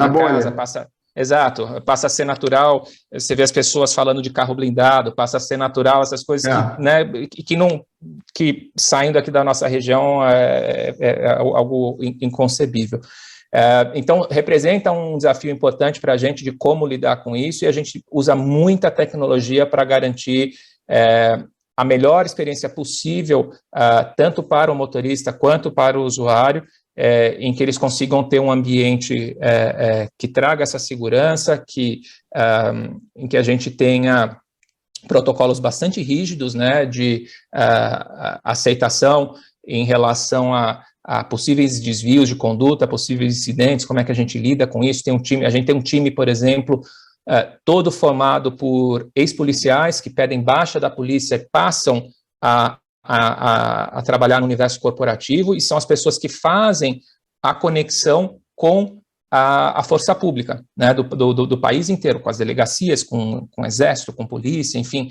casa, exato, passa a ser natural, você vê as pessoas falando de carro blindado, passa a ser natural essas coisas que saindo aqui da nossa região é algo inconcebível. Então, representa um desafio importante para a gente de como lidar com isso, e a gente usa muita tecnologia para garantir a melhor experiência possível, tanto para o motorista quanto para o usuário, em que eles consigam ter um ambiente que traga essa segurança, em que a gente tenha protocolos bastante rígidos, né, de aceitação em relação a possíveis desvios de conduta, possíveis incidentes, como é que a gente lida com isso. A gente tem um time, por exemplo, todo formado por ex-policiais que pedem baixa da polícia e passam a trabalhar no universo corporativo, e são as pessoas que fazem a conexão com a força pública, né, do país inteiro, com as delegacias, com o exército, com polícia, enfim,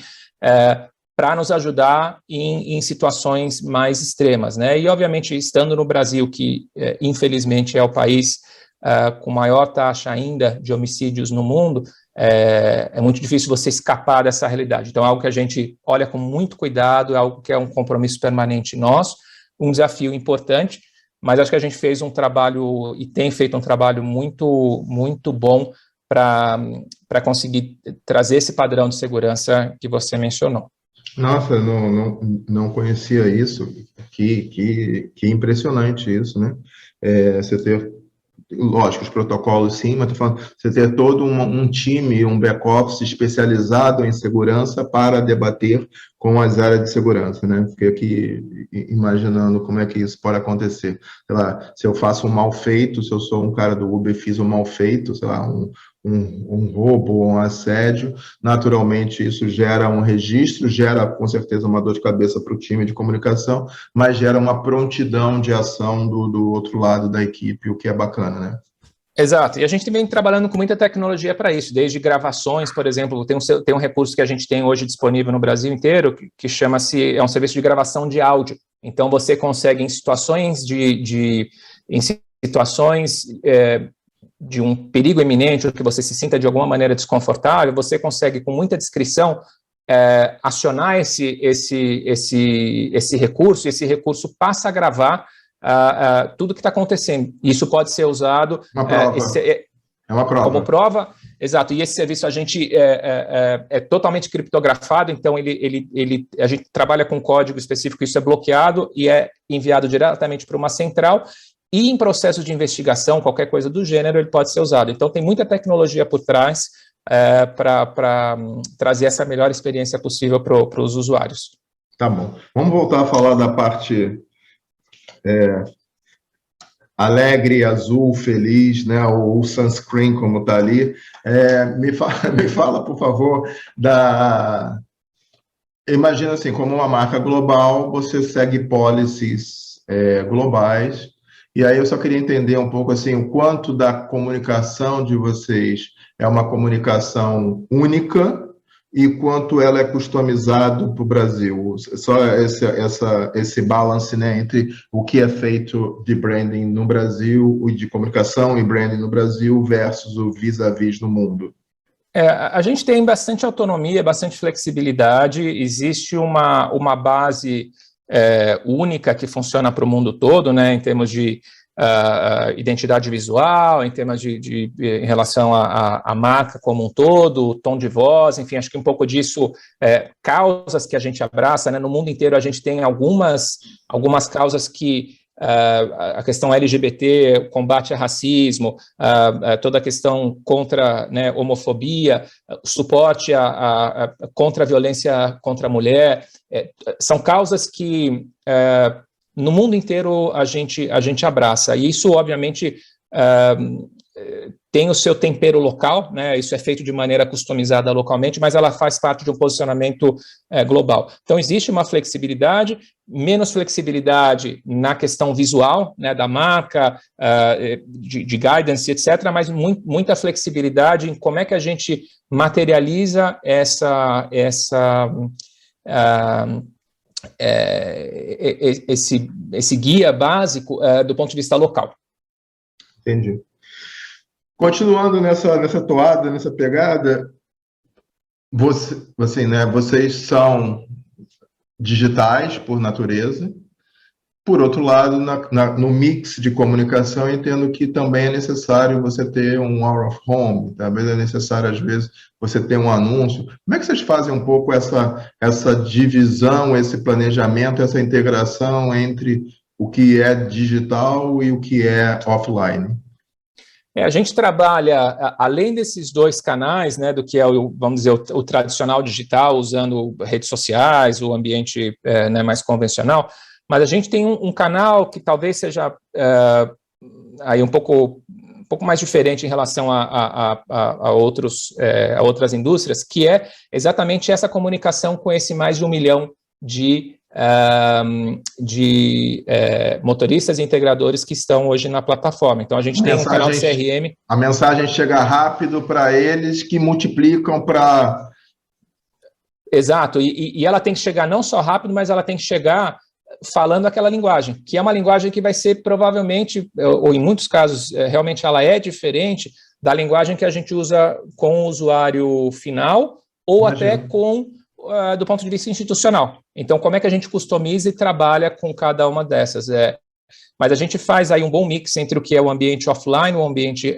para nos ajudar em situações mais extremas, né? E, obviamente, estando no Brasil, que, infelizmente, é o país com maior taxa ainda de homicídios no mundo, é muito difícil você escapar dessa realidade. Então, é algo que a gente olha com muito cuidado, é algo que é um compromisso permanente nosso, um desafio importante, mas acho que a gente fez um trabalho, e tem feito um trabalho muito, muito bom para conseguir trazer esse padrão de segurança que você mencionou. Nossa, não conhecia isso. Que impressionante isso, né? Você ter, lógico, os protocolos sim, mas tô falando, você ter todo um time, um back-office especializado em segurança para debater com as áreas de segurança, né? Fiquei aqui imaginando como é que isso pode acontecer. Sei lá, se eu faço um mal feito, se eu sou um cara do Uber e fiz um mal feito, sei lá, um roubo, um assédio, naturalmente isso gera um registro, gera com certeza uma dor de cabeça para o time de comunicação, mas gera uma prontidão de ação do outro lado da equipe, o que é bacana, né? Exato, e a gente vem trabalhando com muita tecnologia para isso, desde gravações, por exemplo, tem um recurso que a gente tem hoje disponível no Brasil inteiro, que chama-se, é um serviço de gravação de áudio. Então, você consegue, em situações de um perigo iminente, ou que você se sinta de alguma maneira desconfortável, você consegue, com muita discrição, acionar esse recurso, e esse recurso passa a gravar tudo que está acontecendo. Isso pode ser usado Uma prova. É uma prova. Como prova, exato. E esse serviço a gente é totalmente criptografado, então a gente trabalha com código específico, isso é bloqueado e é enviado diretamente para uma central, e em processo de investigação, qualquer coisa do gênero, ele pode ser usado. Então, tem muita tecnologia por trás para trazer essa melhor experiência possível para os usuários. Tá bom. Vamos voltar a falar da parte alegre, azul, feliz, né? O sunscreen, como está ali. Me fala, por favor, Imagina assim, como uma marca global, você segue policies globais, e aí eu só queria entender um pouco assim, o quanto da comunicação de vocês é uma comunicação única e quanto ela é customizado para o Brasil. Só esse balance, né, entre o que é feito de branding no Brasil, o de comunicação e branding no Brasil versus o vis-à-vis no mundo. A gente tem bastante autonomia, bastante flexibilidade, existe uma base única que funciona para o mundo todo, né, em termos de identidade visual, em termos em relação à marca como um todo, o tom de voz, enfim, acho que um pouco disso, causas que a gente abraça, né, no mundo inteiro a gente tem algumas causas que a questão LGBT, o combate ao racismo, toda a questão contra, né, homofobia, suporte contra a violência contra a mulher, são causas que no mundo inteiro a gente abraça, e isso obviamente tem o seu tempero local, né? Isso é feito de maneira customizada localmente, mas ela faz parte de um posicionamento global. Então, existe uma flexibilidade, menos flexibilidade na questão visual, né, da marca, de guidance, etc., mas muita flexibilidade em como é que a gente materializa esse guia básico do ponto de vista local. Entendi. Continuando nessa toada, nessa pegada, vocês são digitais por natureza. Por outro lado, no mix de comunicação, eu entendo que também é necessário você ter um out of home, talvez é necessário, às vezes, você ter um anúncio. Como é que vocês fazem um pouco essa divisão, esse planejamento, essa integração entre o que é digital e o que é offline? A gente trabalha, além desses dois canais, né, do que é, vamos dizer, o tradicional digital, usando redes sociais, o ambiente né, mais convencional, mas a gente tem um canal que talvez seja aí um pouco mais diferente em relação a outras indústrias, que é exatamente essa comunicação com esse mais de 1 milhão de motoristas e integradores que estão hoje na plataforma. Então, a gente tem um canal de CRM. A mensagem chega rápido para eles, que multiplicam para... Exato, e ela tem que chegar não só rápido, mas ela tem que chegar falando aquela linguagem, que é uma linguagem que vai ser provavelmente, ou em muitos casos, realmente ela é diferente da linguagem que a gente usa com o usuário final, ou até do ponto de vista institucional. Então, como é que a gente customiza e trabalha com cada uma dessas? Mas a gente faz aí um bom mix entre o que é o ambiente offline, o ambiente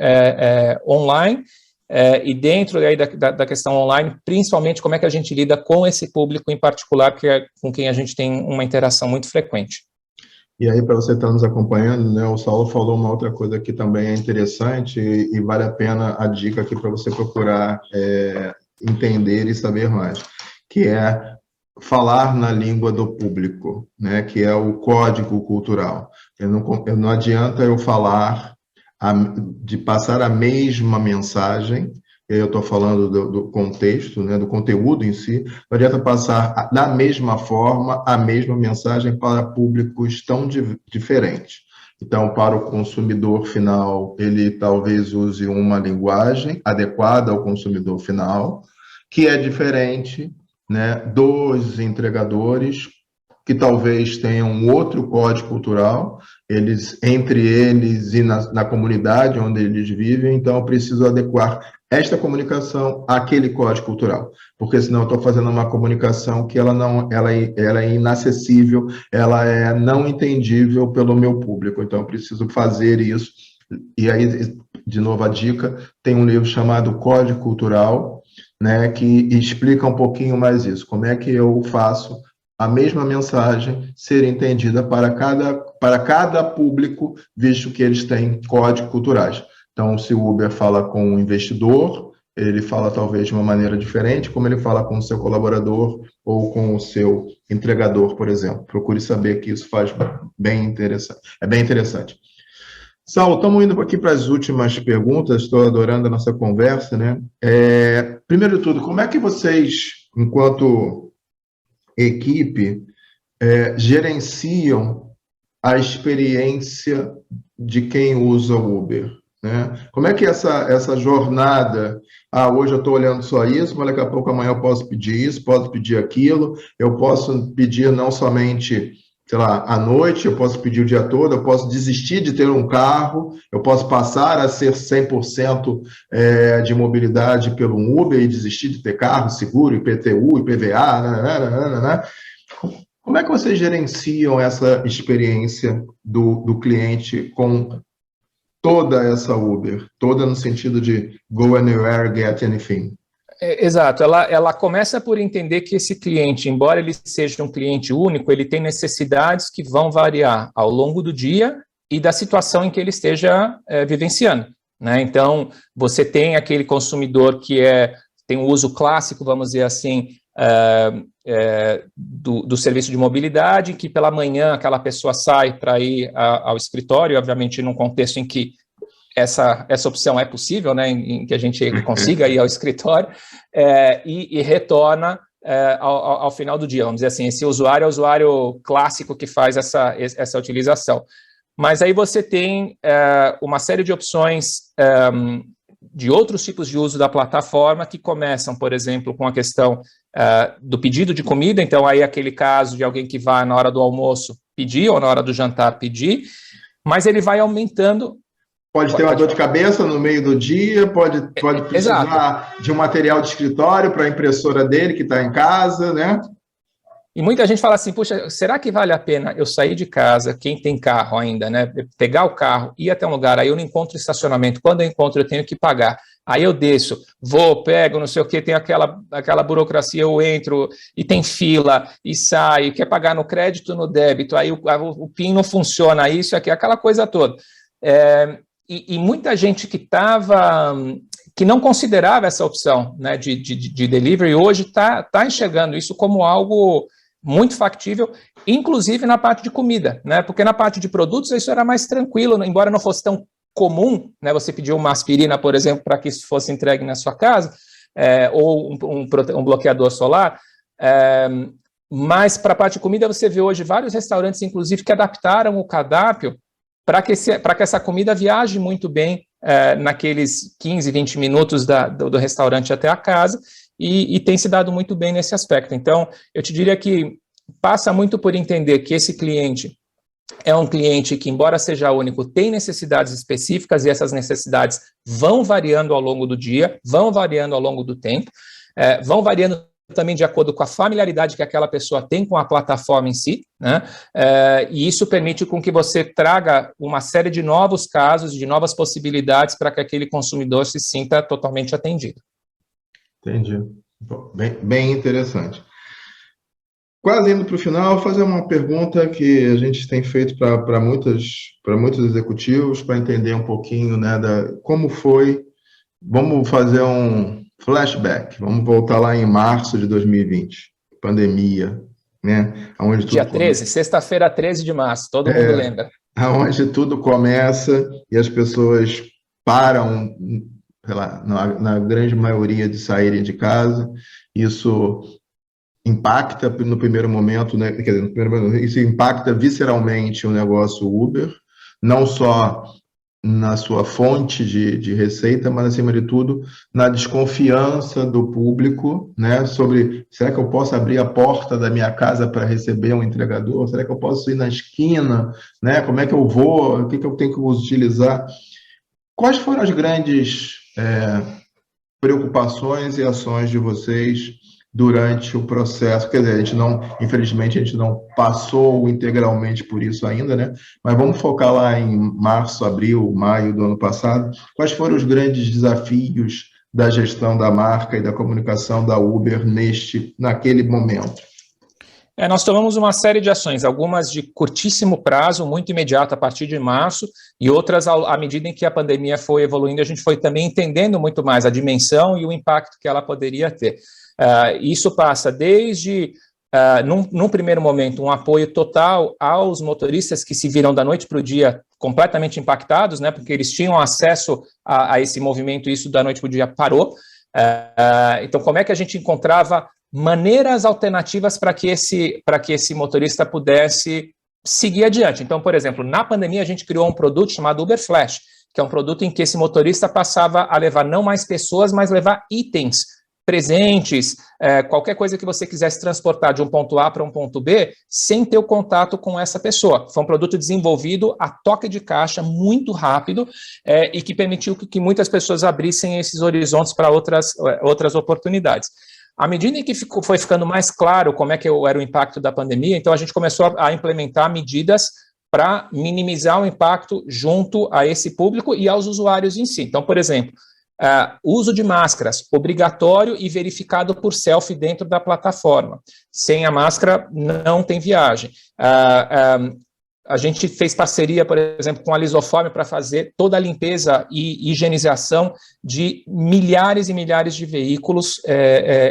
online, e dentro aí da questão online, principalmente como é que a gente lida com esse público em particular, que é com quem a gente tem uma interação muito frequente. E aí, para você estar nos acompanhando, né, o Saulo falou uma outra coisa que também é interessante e vale a pena a dica aqui para você procurar entender e saber mais, que é falar na língua do público, né, que é o código cultural. Não adianta eu falar, de passar a mesma mensagem, eu estou falando do contexto, né, do conteúdo em si, não adianta passar da mesma forma a mesma mensagem para públicos tão diferentes. Então, para o consumidor final, ele talvez use uma linguagem adequada ao consumidor final, que é diferente, né, dos entregadores, que talvez tenham um outro código cultural, entre eles e na comunidade onde eles vivem, então eu preciso adequar esta comunicação àquele código cultural, porque senão eu estou fazendo uma comunicação que ela é inacessível, ela é não entendível pelo meu público, então eu preciso fazer isso. E aí, de novo, a dica, tem um livro chamado Código Cultural, né, que explica um pouquinho mais isso, como é que eu faço a mesma mensagem ser entendida para cada público, visto que eles têm códigos culturais. Então, se o Uber fala com um investidor, ele fala talvez de uma maneira diferente, como ele fala com o seu colaborador ou com o seu entregador, por exemplo. Procure saber que isso faz bem interessante. É bem interessante. Saulo, estamos indo aqui para as últimas perguntas, estou adorando a nossa conversa, né? Primeiro de tudo, como é que vocês, enquanto equipe, gerenciam a experiência de quem usa o Uber, né? Como é que essa jornada, hoje eu estou olhando só isso, mas daqui a pouco amanhã eu posso pedir isso, posso pedir aquilo, eu posso pedir não somente, sei lá, à noite, eu posso pedir o dia todo, eu posso desistir de ter um carro, eu posso passar a ser 100% de mobilidade pelo Uber e desistir de ter carro, seguro, IPTU, IPVA, né? Como é que vocês gerenciam essa experiência do cliente com toda essa Uber? Toda no sentido de go anywhere, get anything. Exato, ela começa por entender que esse cliente, embora ele seja um cliente único, ele tem necessidades que vão variar ao longo do dia e da situação em que ele esteja vivenciando, né? Então, você tem aquele consumidor que tem um uso clássico, vamos dizer assim, do serviço de mobilidade, que pela manhã aquela pessoa sai para ir ao escritório, obviamente num contexto em que essa opção é possível, né, em que a gente consiga ir ao escritório, e retorna ao final do dia, vamos dizer assim. Esse usuário é o usuário clássico que faz essa utilização. Mas aí você tem uma série de opções de outros tipos de uso da plataforma que começam, por exemplo, com a questão do pedido de comida. Então, aí aquele caso de alguém que vai na hora do almoço pedir ou na hora do jantar pedir, mas ele vai aumentando. Pode ter uma dor de cabeça no meio do dia, pode precisar de um material de escritório para a impressora dele que está em casa, né? E muita gente fala assim, puxa, será que vale a pena eu sair de casa, quem tem carro ainda, né? Pegar o carro, ir até um lugar, aí eu não encontro estacionamento, quando eu encontro eu tenho que pagar. Aí eu desço, pego, não sei o que, tem aquela burocracia, eu entro e tem fila, e saio, quer pagar no crédito, no débito, aí o PIN não funciona, isso aqui, aquela coisa toda. E muita gente que não considerava essa opção, né, de delivery, hoje está enxergando isso como algo muito factível, inclusive na parte de comida, né, porque na parte de produtos isso era mais tranquilo, embora não fosse tão comum, né, você pedir uma aspirina, por exemplo, para que isso fosse entregue na sua casa, ou um bloqueador solar, mas para a parte de comida você vê hoje vários restaurantes, inclusive, que adaptaram o cardápio para que essa comida viaje muito bem naqueles 15, 20 minutos do restaurante até a casa, e tem se dado muito bem nesse aspecto. Então, eu te diria que passa muito por entender que esse cliente é um cliente que, embora seja único, tem necessidades específicas, e essas necessidades vão variando ao longo do dia, vão variando ao longo do tempo, vão variando também de acordo com a familiaridade que aquela pessoa tem com a plataforma em si, né? E isso permite com que você traga uma série de novos casos, de novas possibilidades para que aquele consumidor se sinta totalmente atendido. Entendi. Bem interessante. Quase indo para o final, vou fazer uma pergunta que a gente tem feito para muitos executivos, para entender um pouquinho, né, como foi. Vamos fazer um flashback, vamos voltar lá em março de 2020, pandemia, né? Onde Dia 13, sexta-feira, 13 de março, todo mundo lembra. Onde tudo começa e as pessoas param, sei lá, na grande maioria de saírem de casa. Isso impacta no primeiro momento, né? Quer dizer, no primeiro momento, isso impacta visceralmente o negócio Uber, não só na sua fonte de receita, mas, acima de tudo, na desconfiança do público, né, sobre, será que eu posso abrir a porta da minha casa para receber um entregador? Será que eu posso ir na esquina? Né? Como é que eu vou? O que eu tenho que utilizar? Quais foram as grandes preocupações e ações de vocês durante o processo? Quer dizer, infelizmente, a gente não passou integralmente por isso ainda, né? Mas vamos focar lá em março, abril, maio do ano passado. Quais foram os grandes desafios da gestão da marca e da comunicação da Uber naquele momento? Nós tomamos uma série de ações, algumas de curtíssimo prazo, muito imediato a partir de março, e outras à medida em que a pandemia foi evoluindo, a gente foi também entendendo muito mais a dimensão e o impacto que ela poderia ter. Isso passa desde, num primeiro momento, um apoio total aos motoristas que se viram da noite para o dia completamente impactados, né, porque eles tinham acesso a esse movimento e isso da noite para o dia parou. Então, como é que a gente encontrava maneiras alternativas para que esse motorista pudesse seguir adiante? Então, por exemplo, na pandemia a gente criou um produto chamado Uber Flash, que é um produto em que esse motorista passava a levar não mais pessoas, mas levar itens, presentes, qualquer coisa que você quisesse transportar de um ponto A para um ponto B, sem ter o contato com essa pessoa. Foi um produto desenvolvido a toque de caixa, muito rápido, e que permitiu que muitas pessoas abrissem esses horizontes para outras oportunidades. À medida em que foi ficando mais claro como é que era o impacto da pandemia, então a gente começou a implementar medidas para minimizar o impacto junto a esse público e aos usuários em si. Então, por exemplo, uso de máscaras, obrigatório e verificado por selfie dentro da plataforma. Sem a máscara, não tem viagem. A gente fez parceria, por exemplo, com a Lisoform para fazer toda a limpeza e higienização de milhares e milhares de veículos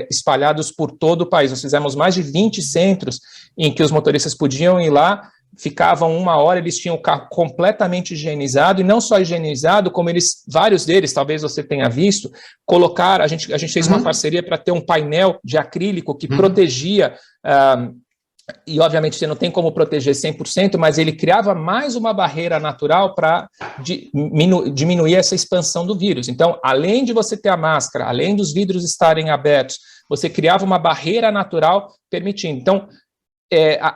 espalhados por todo o país. Nós fizemos mais de 20 centros em que os motoristas podiam ir lá, ficavam 1 hora, eles tinham o carro completamente higienizado, e não só higienizado, como vários deles, talvez você tenha visto, colocaram, a gente fez uma parceria para ter um painel de acrílico que protegia, e obviamente você não tem como proteger 100%, mas ele criava mais uma barreira natural para diminuir essa expansão do vírus. Então, além de você ter a máscara, além dos vidros estarem abertos, você criava uma barreira natural permitindo. Então,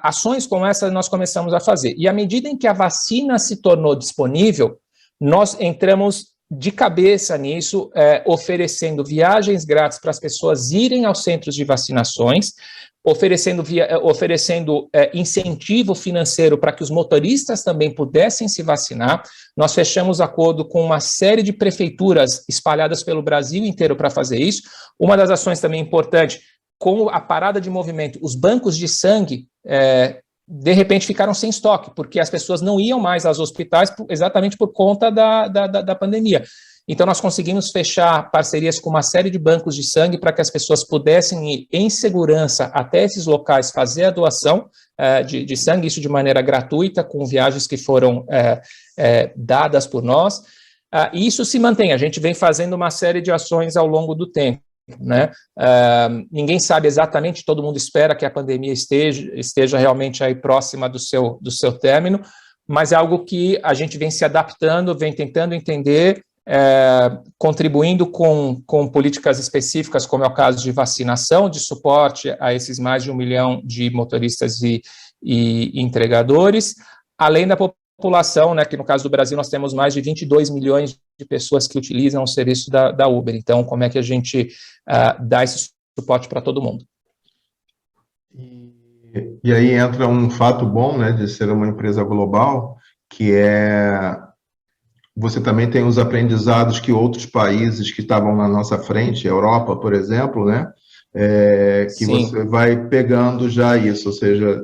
ações como essa nós começamos a fazer. E à medida em que a vacina se tornou disponível, nós entramos de cabeça nisso, oferecendo viagens grátis para as pessoas irem aos centros de vacinações, oferecendo incentivo financeiro para que os motoristas também pudessem se vacinar. Nós fechamos acordo com uma série de prefeituras espalhadas pelo Brasil inteiro para fazer isso. Uma das ações também importante, com a parada de movimento, os bancos de sangue, de repente, ficaram sem estoque, porque as pessoas não iam mais aos hospitais exatamente por conta da pandemia. Então, nós conseguimos fechar parcerias com uma série de bancos de sangue para que as pessoas pudessem ir em segurança até esses locais fazer a doação de sangue, isso de maneira gratuita, com viagens que foram dadas por nós. E isso se mantém, a gente vem fazendo uma série de ações ao longo do tempo. Né? Ninguém sabe exatamente, todo mundo espera que a pandemia esteja realmente aí próxima do seu término, mas é algo que a gente vem se adaptando, vem tentando entender, contribuindo com políticas específicas, como é o caso de vacinação, de suporte a esses mais de 1 milhão de motoristas e entregadores, além da população, né, que no caso do Brasil nós temos mais de 22 milhões de pessoas que utilizam o serviço da Uber. Então, como é que a gente dá esse suporte para todo mundo. E aí entra um fato bom, né, de ser uma empresa global, que é você também tem os aprendizados que outros países que estavam na nossa frente, a Europa, por exemplo, né, que Sim. você vai pegando já isso, ou seja,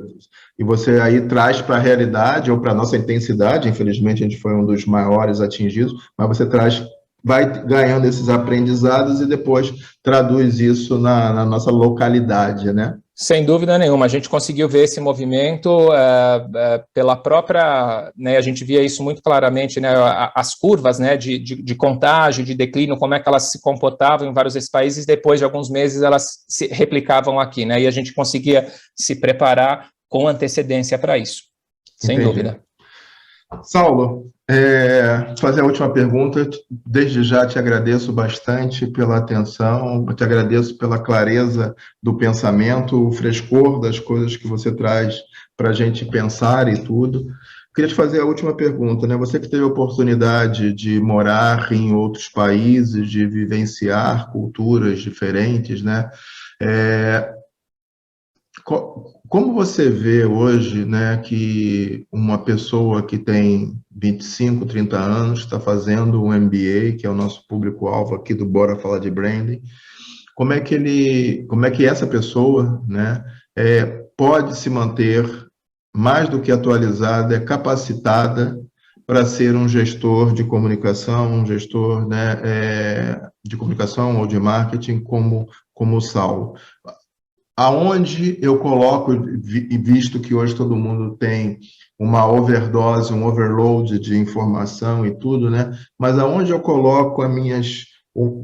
e você aí traz para a realidade ou para a nossa intensidade, infelizmente a gente foi um dos maiores atingidos, mas você traz, vai ganhando esses aprendizados e depois traduz isso na nossa localidade, né? Sem dúvida nenhuma, a gente conseguiu ver esse movimento pela própria, né, a gente via isso muito claramente, né, as curvas, né, de contágio, de declínio, como é que elas se comportavam em vários desses países, depois de alguns meses elas se replicavam aqui, né, e a gente conseguia se preparar com antecedência para isso, sem dúvida. Saulo, fazer a última pergunta. Desde já te agradeço bastante pela atenção, te agradeço pela clareza do pensamento, o frescor das coisas que você traz para a gente pensar e tudo. Queria te fazer a última pergunta, né? Você que teve a oportunidade de morar em outros países, de vivenciar culturas diferentes, né? Como você vê hoje, né, que uma pessoa que tem 25, 30 anos está fazendo um MBA, que é o nosso público-alvo aqui do Bora Falar de Branding, como é que essa pessoa, né, pode se manter mais do que atualizada, capacitada para ser um gestor de comunicação, um gestor, né, de comunicação ou de marketing como o Saulo? Aonde eu coloco, visto que hoje todo mundo tem uma overdose, um overload de informação e tudo, né? Mas aonde eu coloco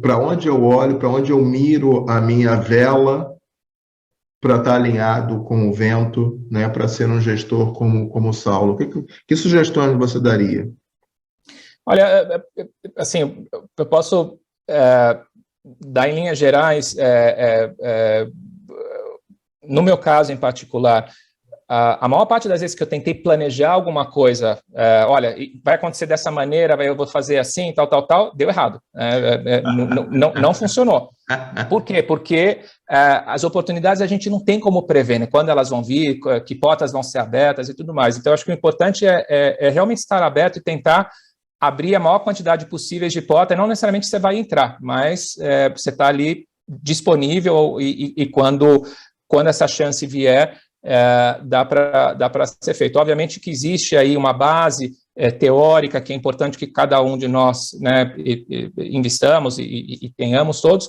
para onde eu olho, para onde eu miro a minha vela para estar alinhado com o vento, né? Para ser um gestor como o Saulo. Que sugestões você daria? Olha, assim, eu posso dar em linhas gerais. No meu caso em particular, a maior parte das vezes que eu tentei planejar alguma coisa, olha, vai acontecer dessa maneira, eu vou fazer assim, tal, deu errado. Não funcionou. Por quê? Porque as oportunidades a gente não tem como prever, né? Quando elas vão vir, que portas vão ser abertas e tudo mais. Então, acho que o importante é realmente estar aberto e tentar abrir a maior quantidade possível de portas. Não necessariamente você vai entrar, mas você está ali disponível e quando essa chance vier, dá para ser feito. Obviamente que existe aí uma base teórica que é importante que cada um de nós, né, investamos e tenhamos todos,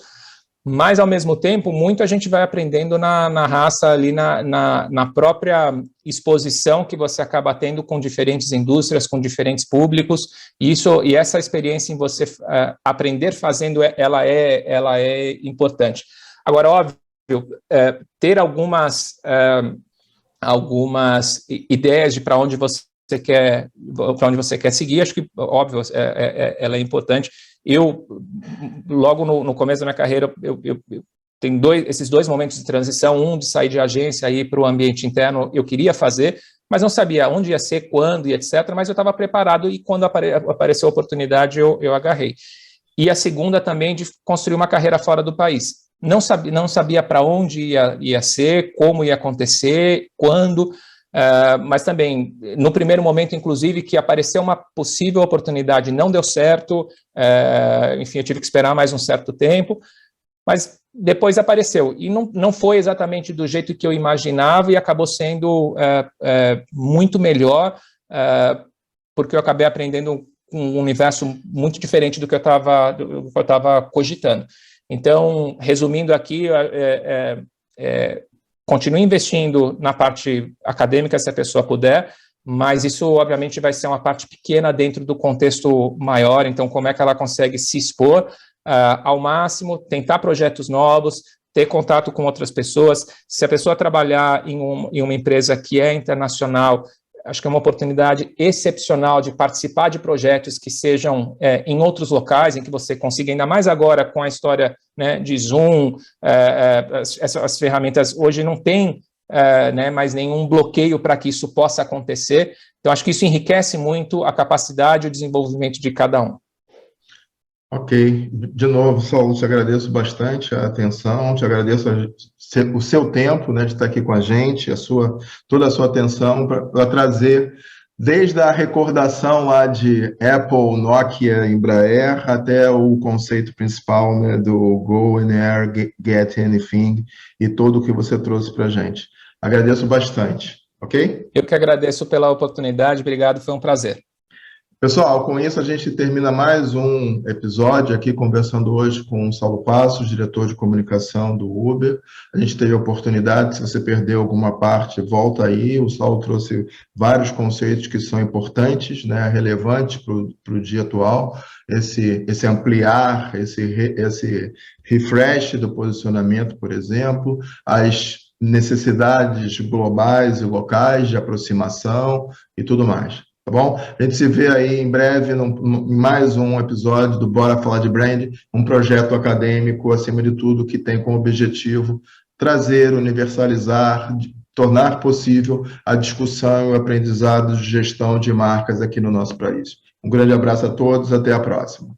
mas, ao mesmo tempo, muito a gente vai aprendendo na raça, ali na própria exposição que você acaba tendo com diferentes indústrias, com diferentes públicos, e essa experiência em você aprender fazendo, ela é importante. Agora, óbvio, ter algumas ideias de para onde você quer seguir, acho que, óbvio, ela é importante. Eu, logo no começo da minha carreira, eu tenho esses dois momentos de transição, um de sair de agência e ir para o ambiente interno, eu queria fazer, mas não sabia onde ia ser, quando e etc., mas eu estava preparado e quando apareceu a oportunidade, eu agarrei. E a segunda também de construir uma carreira fora do país. Não sabia para onde ia ser, como ia acontecer, quando, mas também, no primeiro momento, inclusive, que apareceu uma possível oportunidade, não deu certo, enfim, eu tive que esperar mais um certo tempo, mas depois apareceu, e não foi exatamente do jeito que eu imaginava, e acabou sendo muito melhor, porque eu acabei aprendendo um universo muito diferente do que eu estava cogitando. Então, resumindo aqui, continue investindo na parte acadêmica, se a pessoa puder, mas isso, obviamente, vai ser uma parte pequena dentro do contexto maior, então, como é que ela consegue se expor ao máximo, tentar projetos novos, ter contato com outras pessoas. Se a pessoa trabalhar em uma empresa que é internacional, acho que é uma oportunidade excepcional de participar de projetos que sejam em outros locais, em que você consiga, ainda mais agora com a história, né, de Zoom, as ferramentas hoje não tem mais nenhum bloqueio para que isso possa acontecer. Então, acho que isso enriquece muito a capacidade e o desenvolvimento de cada um. Ok. De novo, Saulo, te agradeço bastante a atenção, te agradeço o seu tempo, né, de estar aqui com a gente, toda a sua atenção para trazer desde a recordação lá de Apple, Nokia, Embraer, até o conceito principal, né, do Go Anywhere, Get Anything e tudo o que você trouxe para a gente. Agradeço bastante, ok? Eu que agradeço pela oportunidade, obrigado, foi um prazer. Pessoal, com isso a gente termina mais um episódio aqui, conversando hoje com o Saulo Passos, diretor de comunicação do Uber. A gente teve a oportunidade, se você perdeu alguma parte, volta aí. O Saulo trouxe vários conceitos que são importantes, né, relevantes para o dia atual. Esse ampliar, esse refresh do posicionamento, por exemplo, as necessidades globais e locais de aproximação e tudo mais. Tá bom? A gente se vê aí em breve em mais um episódio do Bora Falar de Brand, um projeto acadêmico, acima de tudo, que tem como objetivo trazer, universalizar, tornar possível a discussão e o aprendizado de gestão de marcas aqui no nosso país. Um grande abraço a todos, até a próxima.